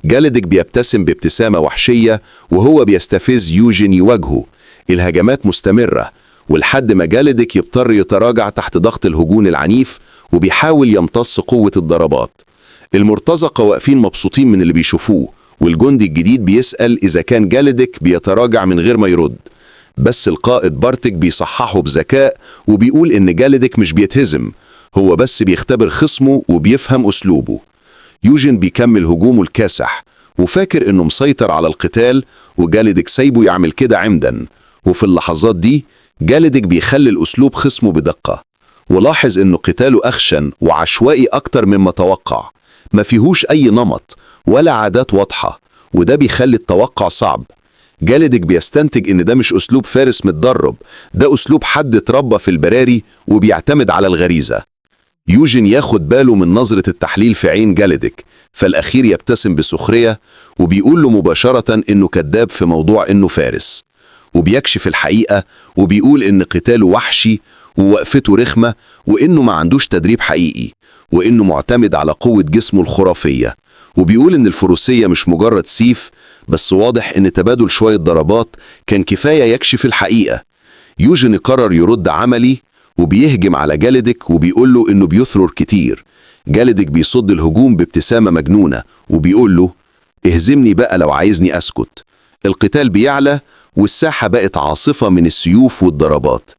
جاليدك بيبتسم بابتسامة وحشية وهو بيستفز يوجين يواجهه. الهجمات مستمرة، ولحد ما جاليدك يضطر يتراجع تحت ضغط الهجوم العنيف وبيحاول يمتص قوة الضربات. المرتزقة واقفين مبسوطين من اللي بيشوفوه، والجندي الجديد بيسأل إذا كان جاليدك بيتراجع من غير ما يرد. بس القائد بارتك بيصححه بذكاء وبيقول إن جاليدك مش بيتهزم، هو بس بيختبر خصمه وبيفهم أسلوبه. يوجين بيكمل هجومه الكاسح وفاكر إنه مسيطر على القتال، وجاليدك سايبه يعمل كده عمدا. وفي اللحظات دي جاليدك بيخلي أسلوب خصمه بدقة، ولاحظ إنه قتاله أخشن وعشوائي أكتر مما توقع، ما فيهوش أي نمط ولا عادات واضحة، وده بيخلي التوقع صعب. جاليدك بيستنتج إن ده مش أسلوب فارس متدرب، ده أسلوب حد اتربى في البراري وبيعتمد على الغريزة. يوجين ياخد باله من نظرة التحليل في عين جاليدك، فالأخير يبتسم بسخرية وبيقول له مباشرة إنه كذاب في موضوع إنه فارس، وبيكشف الحقيقة وبيقول إن قتاله وحشي ووقفته رخمة، وإنه ما عندوش تدريب حقيقي، وإنه معتمد على قوة جسمه الخرافية. وبيقول إن الفروسية مش مجرد سيف، بس واضح إن تبادل شوية ضربات كان كفاية يكشف الحقيقة. يوجين قرر يرد عملي وبيهجم على جاليدك وبيقول له إنه بيثرر كتير. جاليدك بيصد الهجوم بابتسامة مجنونة وبيقول له اهزمني بقى لو عايزني أسكت. القتال بيعلى والساحة بقت عاصفة من السيوف والضربات.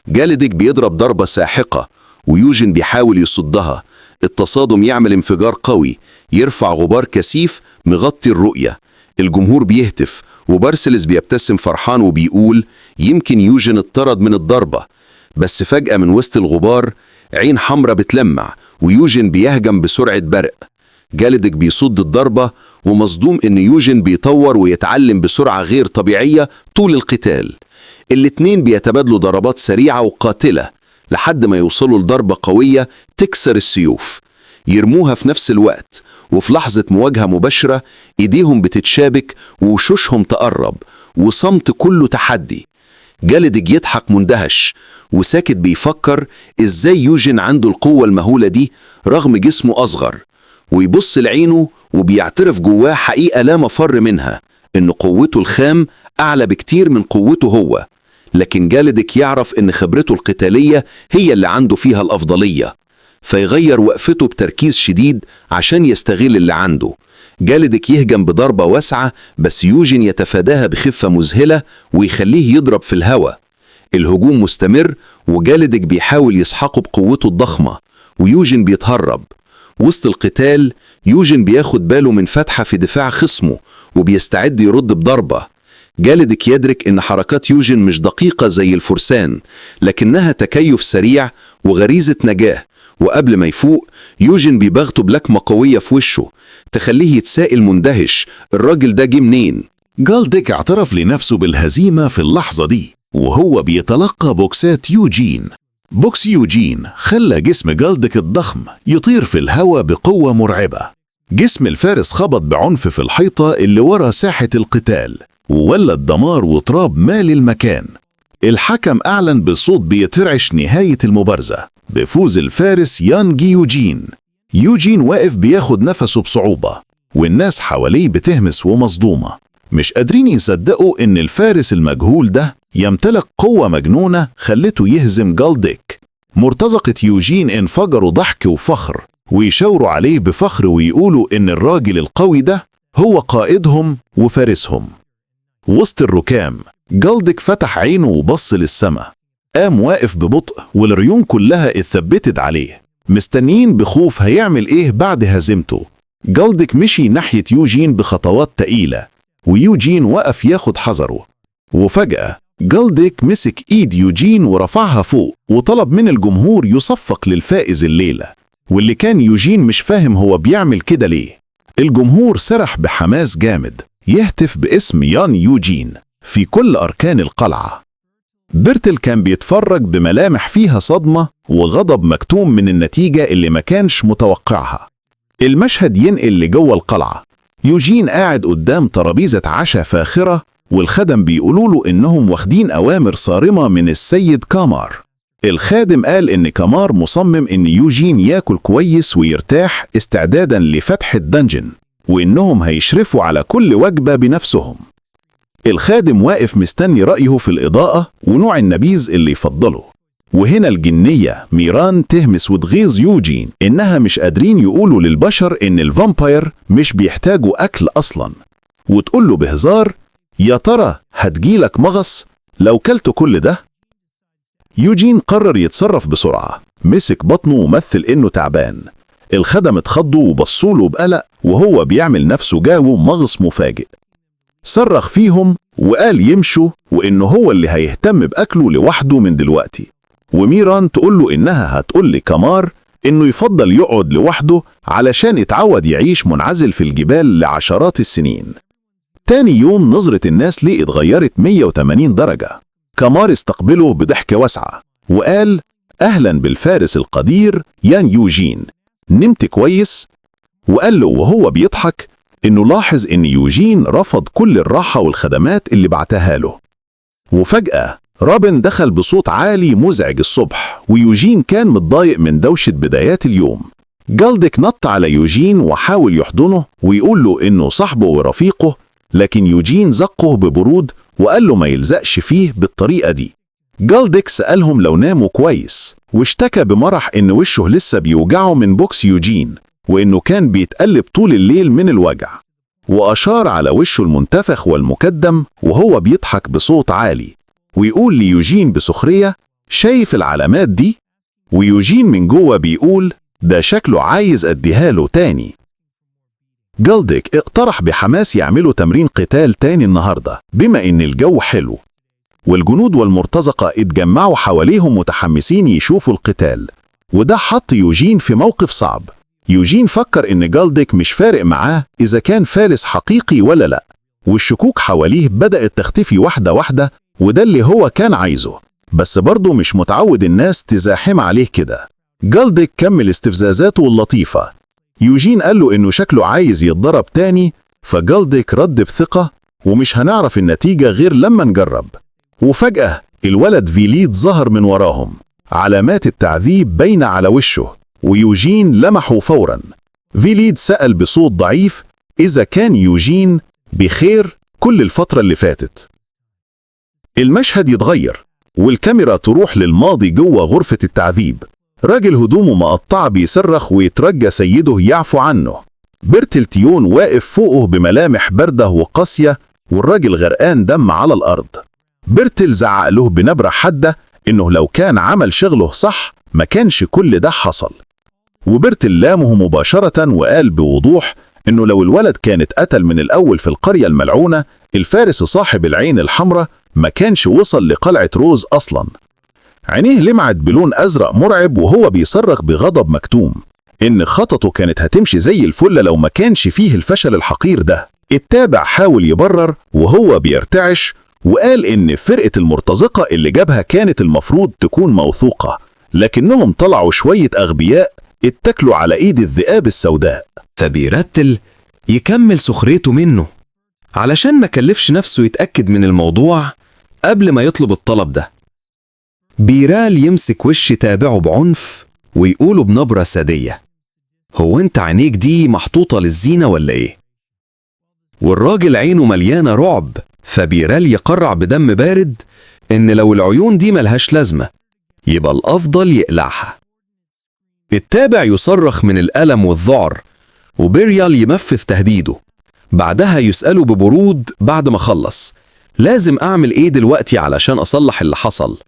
جاليدك بيضرب ضربة ساحقة ويوجين بيحاول يصدها. التصادم يعمل انفجار قوي يرفع غبار كثيف مغطي الرؤية. الجمهور بيهتف وبارسلس بيبتسم فرحان وبيقول يمكن يوجين اتطرد من الضربة. بس فجأة من وسط الغبار عين حمراء بتلمع ويوجين بيهجم بسرعة برق. جاليدك بيصد الضربة ومصدوم إن يوجين بيطور ويتعلم بسرعة غير طبيعية طول القتال. الاتنين بيتبادلوا ضربات سريعة وقاتلة لحد ما يوصلوا لضربة قوية تكسر السيوف. يرموها في نفس الوقت، وفي لحظة مواجهة مباشرة ايديهم بتتشابك ووشوشهم تقرب وصمت كله تحدي. جاليدك يضحك مندهش وساكت بيفكر ازاي يوجين عنده القوة المهولة دي رغم جسمه أصغر، ويبص لعينه وبيعترف جواه حقيقة لا مفر منها، إن قوته الخام أعلى بكتير من قوته هو. لكن جاليدك يعرف إن خبرته القتالية هي اللي عنده فيها الأفضلية، فيغير وقفته بتركيز شديد عشان يستغل اللي عنده. جاليدك يهجم بضربة واسعة بس يوجين يتفاداها بخفة مذهلة ويخليه يضرب في الهواء. الهجوم مستمر وجاليدك بيحاول يسحقه بقوته الضخمة ويوجين بيتهرب. وسط القتال يوجين بياخد باله من فتحة في دفاع خصمه وبيستعد يرد بضربة. جاليدك يدرك إن حركات يوجين مش دقيقة زي الفرسان، لكنها تكيف سريع وغريزة نجاة. وقبل ما يفوق يوجين بيبغته بلكمة قوية في وشه تخليه يتسائل مندهش الراجل ده جه منين. جاليدك اعترف لنفسه بالهزيمة في اللحظة دي وهو بيتلقى بوكسات يوجين. بوكس يوجين خلى جسم جاليدك الضخم يطير في الهواء بقوة مرعبة. جسم الفارس خبط بعنف في الحيطة اللي ورا ساحة القتال وولد دمار وتراب مال المكان. الحكم أعلن بصوت بيترعش نهاية المبارزة بفوز الفارس يانجي يوجين. يوجين واقف بياخد نفسه بصعوبة والناس حواليه بتهمس ومصدومة، مش قادرين يصدقوا إن الفارس المجهول ده يمتلك قوة مجنونة خلته يهزم جاليدك. مرتزقة يوجين انفجروا ضحك وفخر ويشاوروا عليه بفخر ويقولوا إن الراجل القوي ده هو قائدهم وفارسهم. وسط الركام جاليدك فتح عينه وبص للسماء، قام واقف ببطء والعيون كلها اتثبتت عليه مستنيين بخوف هيعمل ايه بعد هزيمته. جاليدك مشي ناحية يوجين بخطوات تقيلة ويوجين وقف ياخد حذره، وفجأة جاليدك مسك ايد يوجين ورفعها فوق وطلب من الجمهور يصفق للفائز الليلة، واللي كان يوجين مش فاهم هو بيعمل كده ليه. الجمهور سرح بحماس جامد يهتف باسم يان يوجين في كل أركان القلعة. بيرتل كان بيتفرج بملامح فيها صدمة وغضب مكتوم من النتيجة اللي ما كانش متوقعها. المشهد ينقل لجوه القلعة يوجين قاعد قدام ترابيزة عشاء فاخرة، والخدم بيقولوا له إنهم واخدين أوامر صارمة من السيد كامار. الخادم قال إن كامار مصمم إن يوجين ياكل كويس ويرتاح استعدادا لفتح الدنجن، وإنهم هيشرفوا على كل وجبة بنفسهم. الخادم واقف مستني رأيه في الإضاءة ونوع النبيذ اللي يفضله. وهنا الجنية ميران تهمس وتغيظ يوجين إنها مش قادرين يقولوا للبشر إن الفامباير مش بيحتاجوا أكل أصلا، وتقول له بهزار: يا ترى هتجيلك مغص لو كلت كل ده؟ يوجين قرر يتصرف بسرعة، مسك بطنه ومثل إنه تعبان. الخدم اتخضوا وبصوله بقلق وهو بيعمل نفسه جاوه مغص مفاجئ. صرخ فيهم وقال يمشوا وإنه هو اللي هيهتم بأكله لوحده من دلوقتي. وميران تقول له إنها هتقول لكامار إنه يفضل يقعد لوحده علشان يتعود يعيش منعزل في الجبال لعشرات السنين. تاني يوم نظرة الناس ليه اتغيرت 180 درجة. كامار استقبله بضحكة واسعة وقال: أهلا بالفارس القدير يان يوجين، نمت كويس؟ وقال له وهو بيضحك إنه لاحظ إن يوجين رفض كل الراحة والخدمات اللي بعتها له. وفجأة رابن دخل بصوت عالي مزعج الصبح، ويوجين كان متضايق من دوشة بدايات اليوم. جالدك نط على يوجين وحاول يحضنه ويقول له إنه صاحبه ورفيقه، لكن يوجين زقه ببرود وقال له ما يلزقش فيه بالطريقة دي. جالدك سألهم لو ناموا كويس، واشتكى بمرح إن وشه لسه بيوجعه من بوكس يوجين، وإنه كان بيتقلب طول الليل من الوجع. وأشار على وشه المنتفخ والمكدم وهو بيضحك بصوت عالي ويقول ليوجين بسخرية: شايف العلامات دي؟ ويوجين من جوه بيقول: ده شكله عايز أديها له تاني. جالدك اقترح بحماس يعملوا تمرين قتال تاني النهاردة بما إن الجو حلو، والجنود والمرتزقة اتجمعوا حواليهم متحمسين يشوفوا القتال. وده حط يوجين في موقف صعب. يوجين فكر إن جالدك مش فارق معاه إذا كان فارس حقيقي ولا لأ، والشكوك حواليه بدأت تختفي واحدة واحدة، وده اللي هو كان عايزه، بس برضه مش متعود الناس تزاحم عليه كده. جالدك كمل استفزازاته اللطيفة. يوجين قال له إنه شكله عايز يتضرب تاني، فجالدك رد بثقة: ومش هنعرف النتيجة غير لما نجرب. وفجأة الولد فيليد ظهر من وراهم، علامات التعذيب باينة على وشه، ويوجين لمحه فورا. فيليد سأل بصوت ضعيف إذا كان يوجين بخير كل الفترة اللي فاتت. المشهد يتغير والكاميرا تروح للماضي جوه غرفة التعذيب. راجل هدومه مقطعة بيصرخ ويترجى سيده يعفو عنه. برتلتيون واقف فوقه بملامح باردة وقاسية، والراجل غرقان دم على الأرض. برتل زعق له بنبرة حادة إنه لو كان عمل شغله صح ما كانش كل ده حصل. وبرتل لامه مباشرة وقال بوضوح إنه لو الولد كان اتقتل من الأول في القرية الملعونة، الفارس صاحب العين الحمراء ما كانش وصل لقلعة روز أصلا. عينيه لمعت بلون أزرق مرعب وهو بيصرخ بغضب مكتوم إن خطته كانت هتمشي زي الفل لو ما كانش فيه الفشل الحقير ده. التابع حاول يبرر وهو بيرتعش وقال إن فرقة المرتزقة اللي جابها كانت المفروض تكون موثوقة، لكنهم طلعوا شوية أغبياء اتكلوا على إيد الذئاب السوداء. فبيرتل يكمل سخريته منه علشان ما كلفش نفسه يتأكد من الموضوع قبل ما يطلب الطلب ده. بيرال يمسك وش تابعه بعنف ويقوله بنبرة سادية: هو انت عينيك دي محطوطة للزينة ولا ايه؟ والراجل عينه مليانة رعب، فبيرال يقرع بدم بارد ان لو العيون دي ملهاش لازمة يبقى الأفضل يقلعها. التابع يصرخ من الألم والذعر وبيريال ينفذ تهديده. بعدها يسأله ببرود بعد ما خلص: لازم أعمل إيه دلوقتي علشان أصلح اللي حصل؟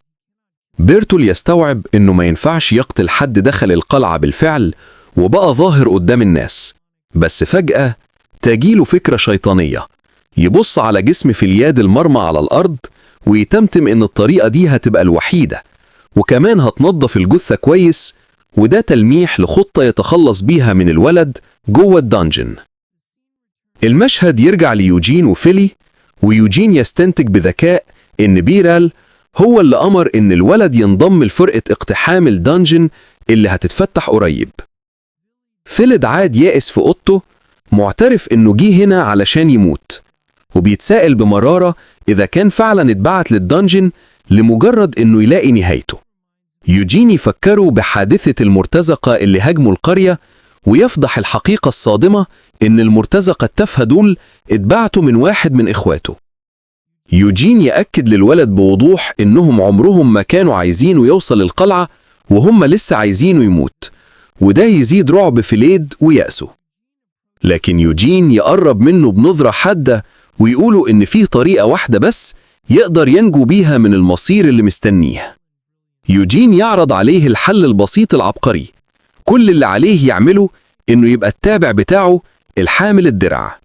بيرتول يستوعب إنه ما ينفعش يقتل حد دخل القلعة بالفعل وبقى ظاهر قدام الناس، بس فجأة تجيله فكرة شيطانية. يبص على جسم فيلياد المرمى على الأرض ويتمتم إن الطريقة دي هتبقى الوحيدة، وكمان هتنظف الجثة كويس، وده تلميح لخطة يتخلص بيها من الولد جوه الدنجن. المشهد يرجع ليوجين وفيلي، ويوجين يستنتج بذكاء إن بيرال هو اللي أمر إن الولد ينضم لفرقة اقتحام الدنجن اللي هتتفتح قريب. فيلد عاد يائس في أوضته معترف إنه جه هنا علشان يموت، وبيتساءل بمرارة إذا كان فعلا اتبعت للدنجن لمجرد إنه يلاقي نهايته. يوجين يفكروا بحادثة المرتزقة اللي هاجموا القرية، ويفضح الحقيقة الصادمة إن المرتزقة التافهة دول اتبعتوا من واحد من إخواته. يوجين يأكد للولد بوضوح إنهم عمرهم ما كانوا عايزينه يوصل القلعة، وهم لسه عايزينه يموت، وده يزيد رعب فليد ويأسه. لكن يوجين يقرب منه بنظرة حادة ويقولوا إن فيه طريقة واحدة بس يقدر ينجو بيها من المصير اللي مستنيه. يوجين يعرض عليه الحل البسيط العبقري، كل اللي عليه يعمله إنه يبقى التابع بتاعه الحامل الدرع.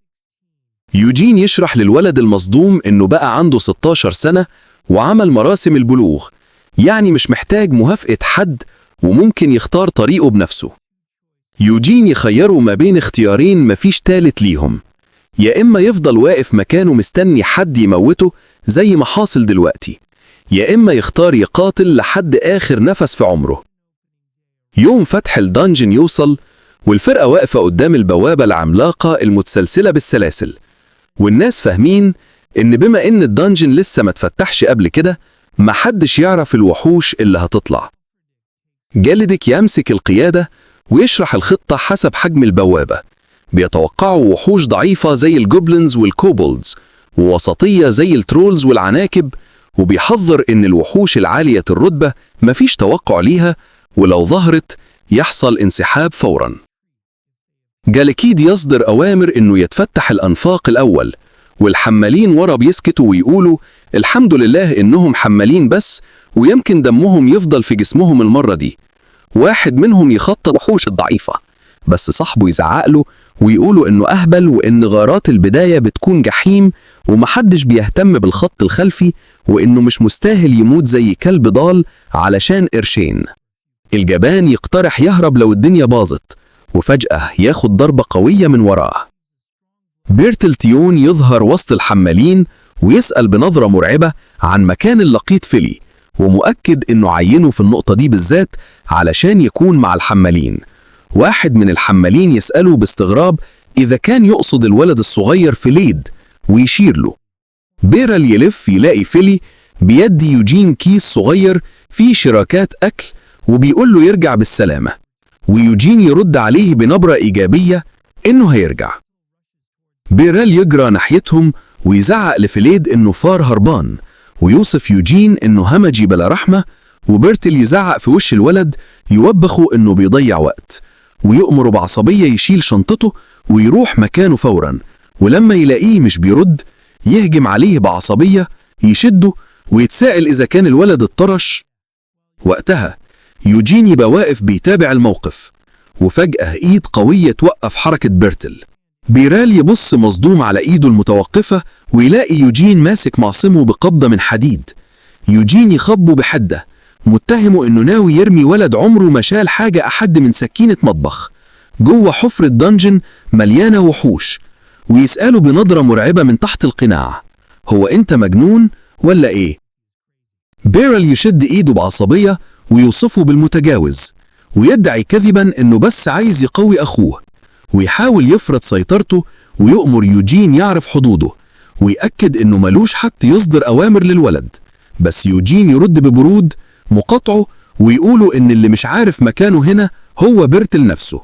يوجين يشرح للولد المصدوم إنه بقى عنده 16 سنة وعمل مراسم البلوغ، يعني مش محتاج موافقة حد وممكن يختار طريقه بنفسه. يوجين يخيره ما بين اختيارين مفيش تالت ليهم، يا إما يفضل واقف مكانه مستني حد يموته زي ما حاصل دلوقتي، يا إما يختار يقاتل لحد آخر نفس في عمره. يوم فتح الدنجن يوصل، والفرقة واقفة قدام البوابة العملاقة المتسلسلة بالسلاسل، والناس فاهمين إن بما إن الدنجن لسه ما اتفتحش قبل كده محدش يعرف الوحوش اللي هتطلع. جالدك يمسك القيادة ويشرح الخطة حسب حجم البوابة. بيتوقعوا وحوش ضعيفة زي الجوبلينز والكوبولدز، ووسطية زي الترولز والعناكب، وبيحذر إن الوحوش العالية الرتبة مفيش توقع ليها، ولو ظهرت يحصل انسحاب فوراً. جالكيد يصدر أوامر إنه يتفتح الأنفاق الأول، والحمالين ورا بيسكتوا ويقولوا الحمد لله إنهم حمالين بس، ويمكن دمهم يفضل في جسمهم المرة دي. واحد منهم يخطط وحوش الضعيفة، بس صاحبه يزعق له ويقولوا إنه أهبل، وإن غارات البداية بتكون جحيم ومحدش بيهتم بالخط الخلفي، وإنه مش مستاهل يموت زي كلب ضال علشان قرشين. الجبان يقترح يهرب لو الدنيا باظت، وفجأة ياخد ضربة قوية من وراه. بيرتلتيون يظهر وسط الحمالين ويسأل بنظرة مرعبة عن مكان اللقيط فيلي، ومؤكد إنه عينه في النقطة دي بالذات علشان يكون مع الحمالين. واحد من الحمالين يسأله باستغراب إذا كان يقصد الولد الصغير فيليد، ويشير له. بيرل يلف يلاقي فيلي بيدي يوجين كيس صغير فيه شراكات أكل، وبيقول له يرجع بالسلامة، ويوجين يرد عليه بنبرة إيجابية إنه هيرجع. بيرل يجرى ناحيتهم ويزعق لفيليد إنه فار هربان، ويوصف يوجين إنه همجي بلا رحمة، وبيرتل يزعق في وش الولد يوبخه إنه بيضيع وقت، ويؤمره بعصبية يشيل شنطته ويروح مكانه فورا، ولما يلاقيه مش بيرد يهجم عليه بعصبية يشده ويتساءل إذا كان الولد اتطرش. وقتها يوجين يبقى واقف بيتابع الموقف، وفجأة إيد قوية توقف حركة بيرتل. بيرال يبص مصدوم على إيده المتوقفة ويلاقي يوجين ماسك معصمه بقبضة من حديد. يوجين يخبه بحدة، متهمه إنه ناوي يرمي ولد عمره ما شال حاجة أحد من سكينة مطبخ جوه حفرة دنجن مليانة وحوش، ويسأله بنظرة مرعبة من تحت القناع: هو أنت مجنون ولا إيه؟ بيرل يشد إيده بعصبية ويوصفه بالمتجاوز، ويدعي كذبا إنه بس عايز يقوي أخوه، ويحاول يفرض سيطرته، ويؤمر يوجين يعرف حدوده، ويأكد إنه ملوش حق يصدر أوامر للولد. بس يوجين يرد ببرود مقاطعه ويقولوا إن اللي مش عارف مكانه هنا هو بيرتل نفسه.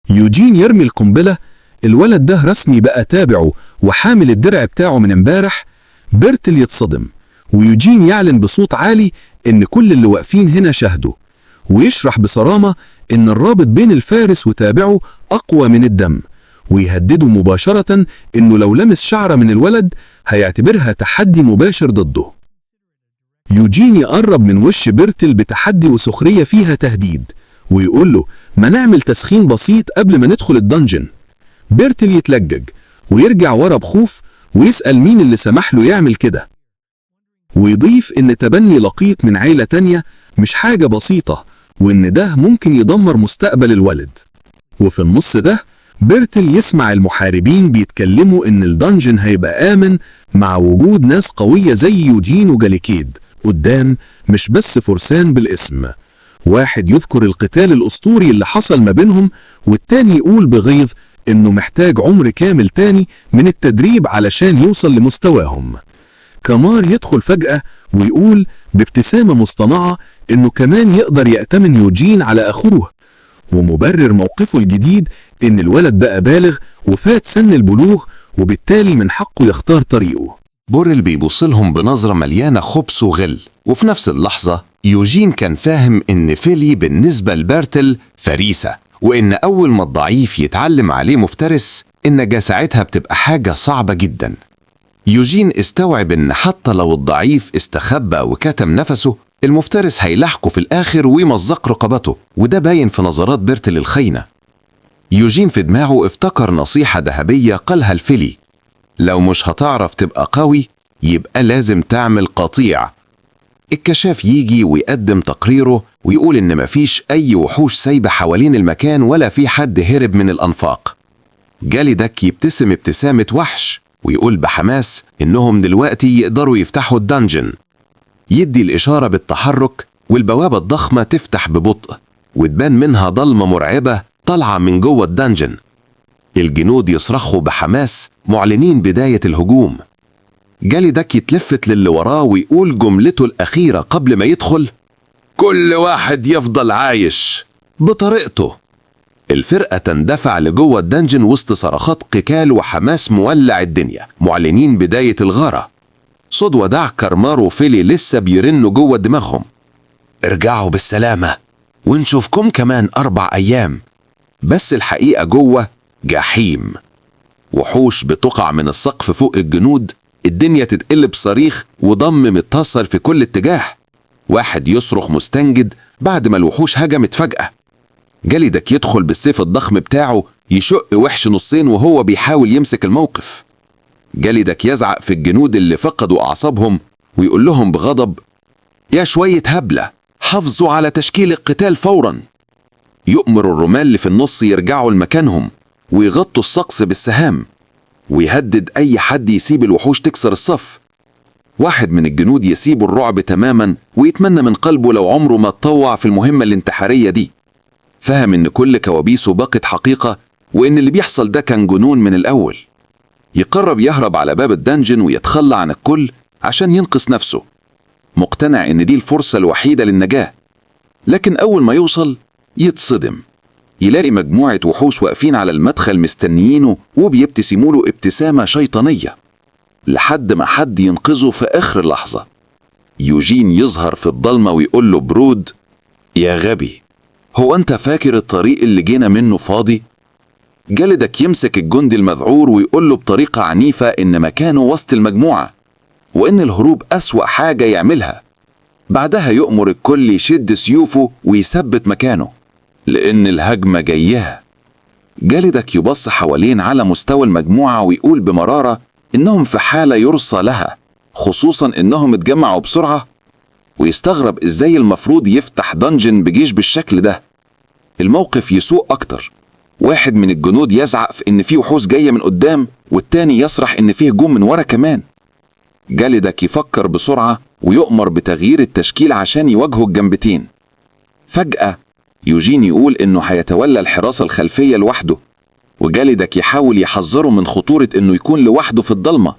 يوجين يرمي القنبلة، الولد ده رسمي بقى تابعه وحامل الدرع بتاعه من امبارح. بيرتل يتصدم، ويوجين يعلن بصوت عالي إن كل اللي واقفين هنا شاهدوا، ويشرح بصرامة إن الرابط بين الفارس وتابعه أقوى من الدم، ويهدده مباشرة إنه لو لمس شعرة من الولد هيعتبرها تحدي مباشر ضده. يوجين يقرب من وش بيرتل بتحدي وسخرية فيها تهديد، ويقول له ما نعمل تسخين بسيط قبل ما ندخل الدنجن. بيرتل يتلجج ويرجع ورا بخوف ويسأل مين اللي سمح له يعمل كده، ويضيف إن تبني لقيط من عيلة تانية مش حاجة بسيطة، وإن ده ممكن يدمر مستقبل الولد. وفي النص ده بيرتل يسمع المحاربين بيتكلموا إن الدنجن هيبقى آمن مع وجود ناس قوية زي يوجين وجاليكيد قدام، مش بس فرسان بالاسم. واحد يذكر القتال الأسطوري اللي حصل ما بينهم، والتاني يقول بغيظ إنه محتاج عمر كامل تاني من التدريب علشان يوصل لمستواهم. كامار يدخل فجأة ويقول بابتسامة مصطنعة إنه كمان يقدر يأتمن يوجين على أخوه، ومبرر موقفه الجديد إن الولد بقى بالغ وفات سن البلوغ وبالتالي من حقه يختار طريقه. بوريل بيبصلهم بنظرة مليانة خبث وغل، وفي نفس اللحظة يوجين كان فاهم إن فيلي بالنسبة لبرتل فريسة، وإن أول ما الضعيف يتعلم عليه مفترس النجاة ساعتها بتبقى حاجة صعبة جدا. يوجين استوعب إن حتى لو الضعيف استخبى وكتم نفسه المفترس هيلاحقه في الآخر ويمزق رقبته، وده باين في نظرات برتل الخاينة. يوجين في دماغه افتكر نصيحة ذهبية قالها الفيلي: لو مش هتعرف تبقى قوي يبقى لازم تعمل قطيع. الكشاف يجي ويقدم تقريره ويقول إن مفيش أي وحوش سايبة حوالين المكان ولا في حد هرب من الأنفاق. جاليدك يبتسم ابتسامة وحش ويقول بحماس إنهم دلوقتي يقدروا يفتحوا الدنجن. يدي الإشارة بالتحرك والبوابة الضخمة تفتح ببطء وتبان منها ضلمة مرعبة طالعة من جوه الدنجن. الجنود يصرخوا بحماس معلنين بداية الهجوم. جاليدك يتلفت للي وراه ويقول جملته الأخيرة قبل ما يدخل: كل واحد يفضل عايش بطريقته. الفرقة تندفع لجوه الدنجن وسط صرخات قتال وحماس مولع الدنيا معلنين بداية الغارة. صوت وداع كامار وفيلي لسه بيرنوا جوه دماغهم: ارجعوا بالسلامة ونشوفكم كمان 4 أيام. بس الحقيقة جوه جحيم. وحوش بتقع من السقف فوق الجنود، الدنيا تتقلب صريخ وضم متصل في كل اتجاه. واحد يصرخ مستنجد بعد ما الوحوش هجمت فجأة. جاليدك يدخل بالسيف الضخم بتاعه يشق وحش نصين وهو بيحاول يمسك الموقف. جاليدك يزعق في الجنود اللي فقدوا أعصابهم ويقول لهم بغضب: يا شوية هبلة، حافظوا على تشكيل القتال فورا. يؤمر الرمال اللي في النص يرجعوا لمكانهم ويغطوا السقف بالسهام، ويهدد أي حد يسيب الوحوش تكسر الصف. واحد من الجنود يسيب الرعب تماما ويتمنى من قلبه لو عمره ما اتطوع في المهمة الانتحارية دي. فهم إن كل كوابيسه بقت حقيقة وإن اللي بيحصل ده كان جنون من الأول. يقرب يهرب على باب الدنجن ويتخلى عن الكل عشان ينقذ نفسه، مقتنع إن دي الفرصة الوحيدة للنجاة. لكن أول ما يوصل يتصدم، يلاقي مجموعة وحوش واقفين على المدخل مستنيينه وبيبتسموا له ابتسامة شيطانية لحد ما حد ينقذه في آخر لحظة. يوجين يظهر في الضلمة ويقول له برود: يا غبي، هو أنت فاكر الطريق اللي جينا منه فاضي؟ جاليدك يمسك الجندي المذعور ويقول له بطريقة عنيفة إن مكانه وسط المجموعة وإن الهروب أسوأ حاجة يعملها. بعدها يؤمر الكل يشد سيوفه ويثبت مكانه لأن الهجمة جاية. جاليدك يبص حوالين على مستوى المجموعة ويقول بمرارة إنهم في حالة يرصى لها، خصوصا إنهم اتجمعوا بسرعة، ويستغرب إزاي المفروض يفتح دنجن بجيش بالشكل ده. الموقف يسوء أكتر، واحد من الجنود يزعق في إن فيه وحوش جاية من قدام والتاني يصرح إن فيه هجوم من ورا كمان. جاليدك يفكر بسرعة ويؤمر بتغيير التشكيل عشان يواجهوا الجنبتين. فجأة يوجين يقول إنه هيتولى الحراسة الخلفية لوحده، وجاليدك يحاول يحذره من خطورة إنه يكون لوحده في الضلمة،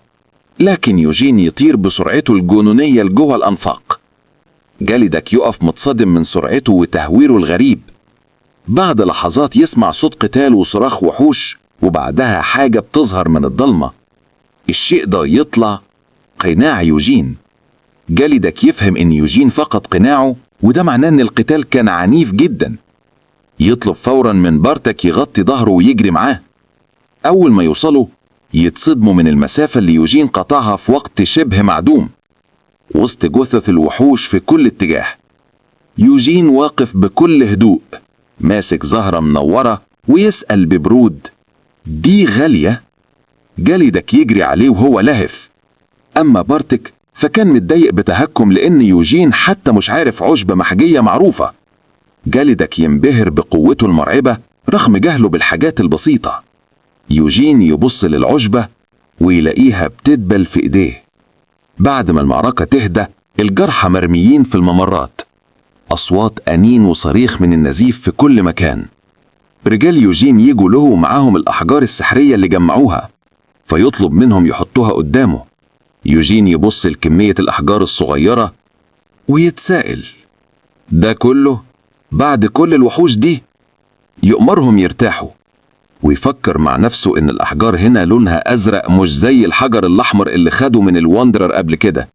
لكن يوجين يطير بسرعته الجنونية لجوه الأنفاق. جاليدك يقف متصدم من سرعته وتهويره الغريب. بعد لحظات يسمع صوت قتال وصراخ وحوش، وبعدها حاجة بتظهر من الضلمة. الشيء ده يطلع قناع يوجين. جاليدك يفهم إن يوجين فقد قناعه، وده معناه إن القتال كان عنيف جدا. يطلب فورا من بارتك يغطي ظهره ويجري معاه. أول ما يوصلوا يتصدموا من المسافة اللي يوجين قطعها في وقت شبه معدوم وسط جثث الوحوش في كل اتجاه. يوجين واقف بكل هدوء ماسك زهرة منورة ويسأل ببرود: دي غالية؟ جاليدك يجري عليه وهو لهف. أما بارتك فكان متضايق بتهكم لأن يوجين حتى مش عارف عشبة محجية معروفة. جاليدك ينبهر بقوته المرعبة رغم جهله بالحاجات البسيطة. يوجين يبص للعشبة ويلاقيها بتدبل في إيديه. بعد ما المعركة تهدى الجرحى مرميين في الممرات، أصوات أنين وصريخ من النزيف في كل مكان. رجال يوجين يجوا له معاهم الأحجار السحرية اللي جمعوها، فيطلب منهم يحطوها قدامه. يوجين يبص لكمية الأحجار الصغيرة ويتسائل، ده كله بعد كل الوحوش دي؟ يؤمرهم يرتاحوا، ويفكر مع نفسه إن الأحجار هنا لونها أزرق مش زي الحجر الأحمر اللي خده من الواندرر قبل كده.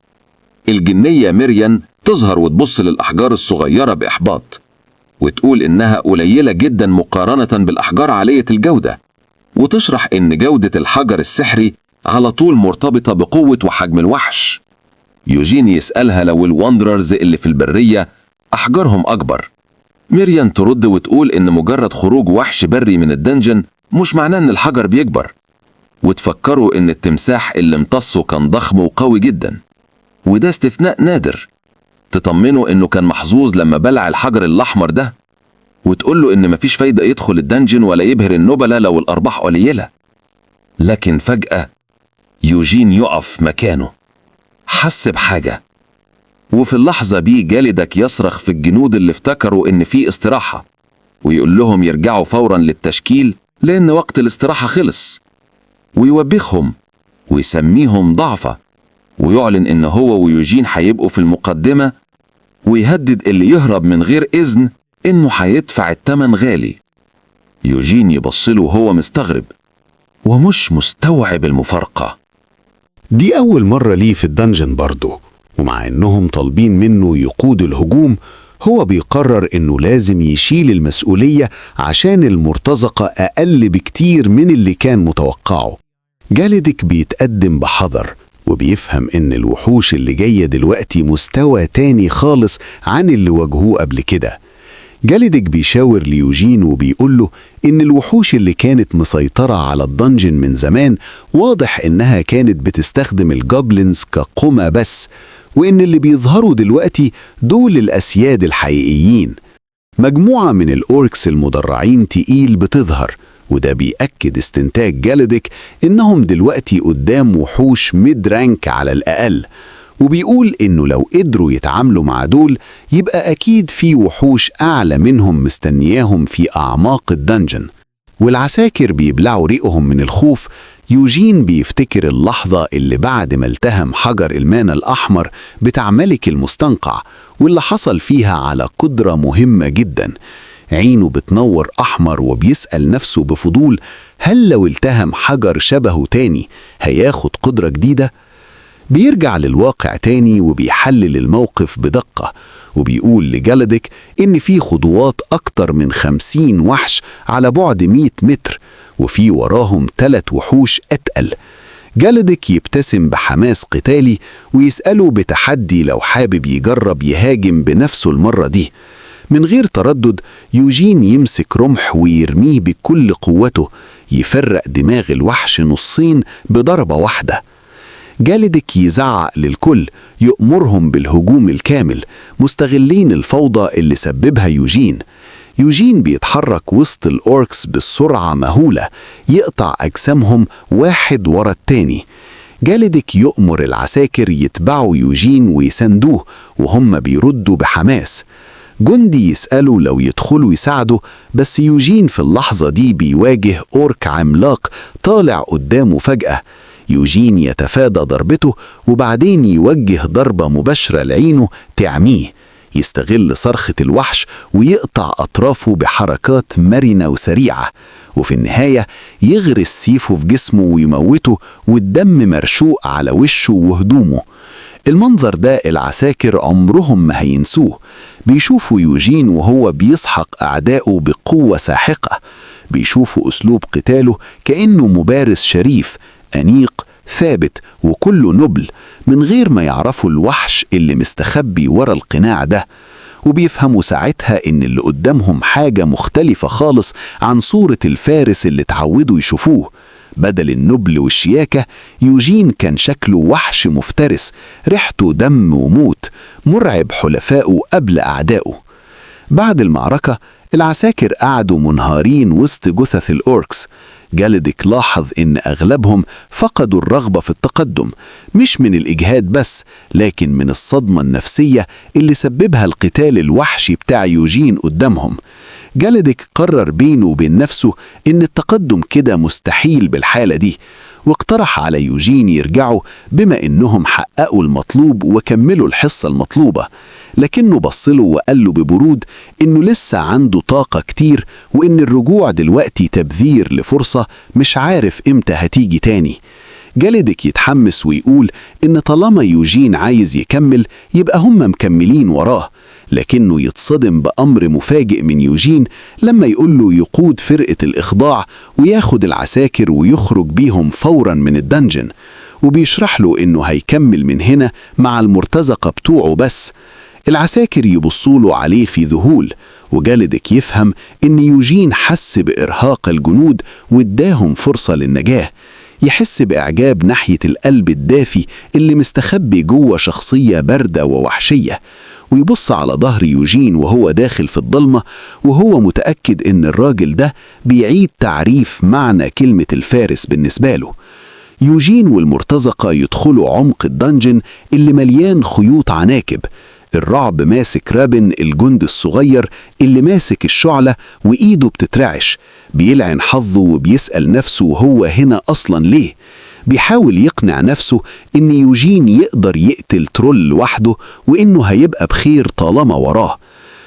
الجنية ميريان تظهر وتبص للأحجار الصغيرة بإحباط، وتقول إنها قليلة جدا مقارنة بالأحجار عالية الجودة، وتشرح إن جودة الحجر السحري على طول مرتبطة بقوة وحجم الوحش. يوجين يسألها لو الواندررز اللي في البرية أحجارهم أكبر. ميريان ترد وتقول إن مجرد خروج وحش بري من الدنجن مش معناه إن الحجر بيكبر، وتفكروا إن التمساح اللي امتصه كان ضخم وقوي جدا، وده استثناء نادر. تطمنوا إنه كان محظوظ لما بلع الحجر الأحمر ده، وتقول له إن مفيش فايدة يدخل الدنجن ولا يبهر النبلة لو الأرباح قليلة. لكن فجأة يوجين يقف مكانه، حس بحاجة، وفي اللحظة دي جالدك يصرخ في الجنود اللي افتكروا إن في استراحة، ويقول لهم يرجعوا فورا للتشكيل لأن وقت الاستراحة خلص، ويوبخهم ويسميهم ضعفة، ويعلن إن هو ويوجين هيبقوا في المقدمة، ويهدد اللي يهرب من غير إذن إنه هيدفع التمن غالي. يوجين يبصله وهو مستغرب ومش مستوعب المفارقة. دي أول مرة ليه في الدنجن برضه، ومع إنهم طالبين منه يقود الهجوم هو بيقرر إنه لازم يشيل المسؤولية عشان المرتزقة أقل بكتير من اللي كان متوقعه. جالدك بيتقدم بحذر وبيفهم إن الوحوش اللي جاية دلوقتي مستوى تاني خالص عن اللي واجهوه قبل كده. جالدك بيشاور ليوجين وبيقوله إن الوحوش اللي كانت مسيطرة على الدنجن من زمان واضح إنها كانت بتستخدم الجوبلينز كقمة بس، وإن اللي بيظهروا دلوقتي دول الأسياد الحقيقيين. مجموعة من الأوركس المدرعين تقيل بتظهر، وده بيأكد استنتاج جالدك إنهم دلوقتي قدام وحوش ميد رانك على الأقل، وبيقول إنه لو قدروا يتعاملوا مع دول يبقى أكيد في وحوش أعلى منهم مستنياهم في أعماق الدنجن. والعساكر بيبلعوا ريقهم من الخوف. يوجين بيفتكر اللحظة اللي بعد ما التهم حجر المانا الأحمر بتاع ملك المستنقع، واللي حصل فيها على قدرة مهمة جدا. عينه بتنور أحمر وبيسأل نفسه بفضول، هل لو التهم حجر شبهه تاني هياخد قدرة جديدة؟ بيرجع للواقع تاني وبيحلل الموقف بدقة، وبيقول لجالدك إن في خطوات أكتر من 50 وحش على بعد 100 متر، وفي وراهم 3 وحوش أتقل. جالدك يبتسم بحماس قتالي ويسأله بتحدي لو حابب يجرب يهاجم بنفسه المرة دي. من غير تردد يوجين يمسك رمح ويرميه بكل قوته، يفرق دماغ الوحش نصين بضربة واحدة. جالدك يزعق للكل، يؤمرهم بالهجوم الكامل، مستغلين الفوضى اللي سببها يوجين. يوجين بيتحرك وسط الأوركس بسرعة مهولة، يقطع أجسامهم واحد ورا التاني. جالدك يؤمر العساكر يتبعوا يوجين ويساندوه، وهم بيردوا بحماس. جندي يسألوا لو يدخلوا يساعدوا، بس يوجين في اللحظة دي بيواجه أورك عملاق طالع قدامه فجأة. يوجين يتفادى ضربته وبعدين يوجه ضربة مباشرة لعينه تعميه. يستغل صرخة الوحش ويقطع أطرافه بحركات مرنة وسريعة، وفي النهاية يغرس سيفه في جسمه ويموته، والدم مرشوق على وشه وهدومه. المنظر ده العساكر عمرهم ما هينسوه. بيشوفوا يوجين وهو بيسحق أعدائه بقوة ساحقة، بيشوفوا أسلوب قتاله كأنه مبارز شريف أنيق ثابت وكله نبل، من غير ما يعرفوا الوحش اللي مستخبي ورا القناع ده. وبيفهموا ساعتها إن اللي قدامهم حاجة مختلفة خالص عن صورة الفارس اللي اتعودوا يشوفوه. بدل النبل والشياكة، يوجين كان شكله وحش مفترس، ريحته دم وموت، مرعب حلفائه قبل أعدائه. بعد المعركة العساكر قعدوا منهارين وسط جثث الأوركس. جاليديك لاحظ إن أغلبهم فقدوا الرغبة في التقدم، مش من الإجهاد بس، لكن من الصدمة النفسية اللي سببها القتال الوحشي بتاع يوجين قدامهم. جاليديك قرر بينه وبين نفسه إن التقدم كده مستحيل بالحالة دي، واقترح على يوجين يرجعوا بما إنهم حققوا المطلوب وكملوا الحصة المطلوبة، لكنه بصله وقال له ببرود إنه لسه عنده طاقة كتير، وإن الرجوع دلوقتي تبذير لفرصة مش عارف إمتى هتيجي تاني. جاليديك يتحمس ويقول إن طالما يوجين عايز يكمل يبقى هم مكملين وراه، لكنه يتصدم بأمر مفاجئ من يوجين لما يقول له يقود فرقة الإخضاع وياخد العساكر ويخرج بيهم فورا من الدنجن، وبيشرح له إنه هيكمل من هنا مع المرتزقة بتوعه بس. العساكر يبصوله عليه في ذهول، وجاليديك يفهم إن يوجين حس بإرهاق الجنود واداهم فرصة للنجاة، يحس بإعجاب ناحية القلب الدافي اللي مستخبي جوه شخصية باردة ووحشية، ويبص على ظهر يوجين وهو داخل في الضلمة وهو متأكد إن الراجل ده بيعيد تعريف معنى كلمة الفارس بالنسبة له. يوجين والمرتزقة يدخلوا عمق الدنجن اللي مليان خيوط عناكب. الرعب ماسك رابن الجند الصغير اللي ماسك الشعلة وإيده بتترعش، بيلعن حظه وبيسأل نفسه هو هنا أصلا ليه؟ بيحاول يقنع نفسه إن يوجين يقدر يقتل ترول لوحده وإنه هيبقى بخير طالما وراه.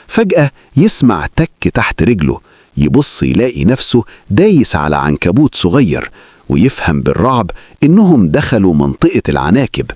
فجأة يسمع تك تحت رجله، يبص يلاقي نفسه دايس على عنكبوت صغير، ويفهم بالرعب إنهم دخلوا منطقة العناكب.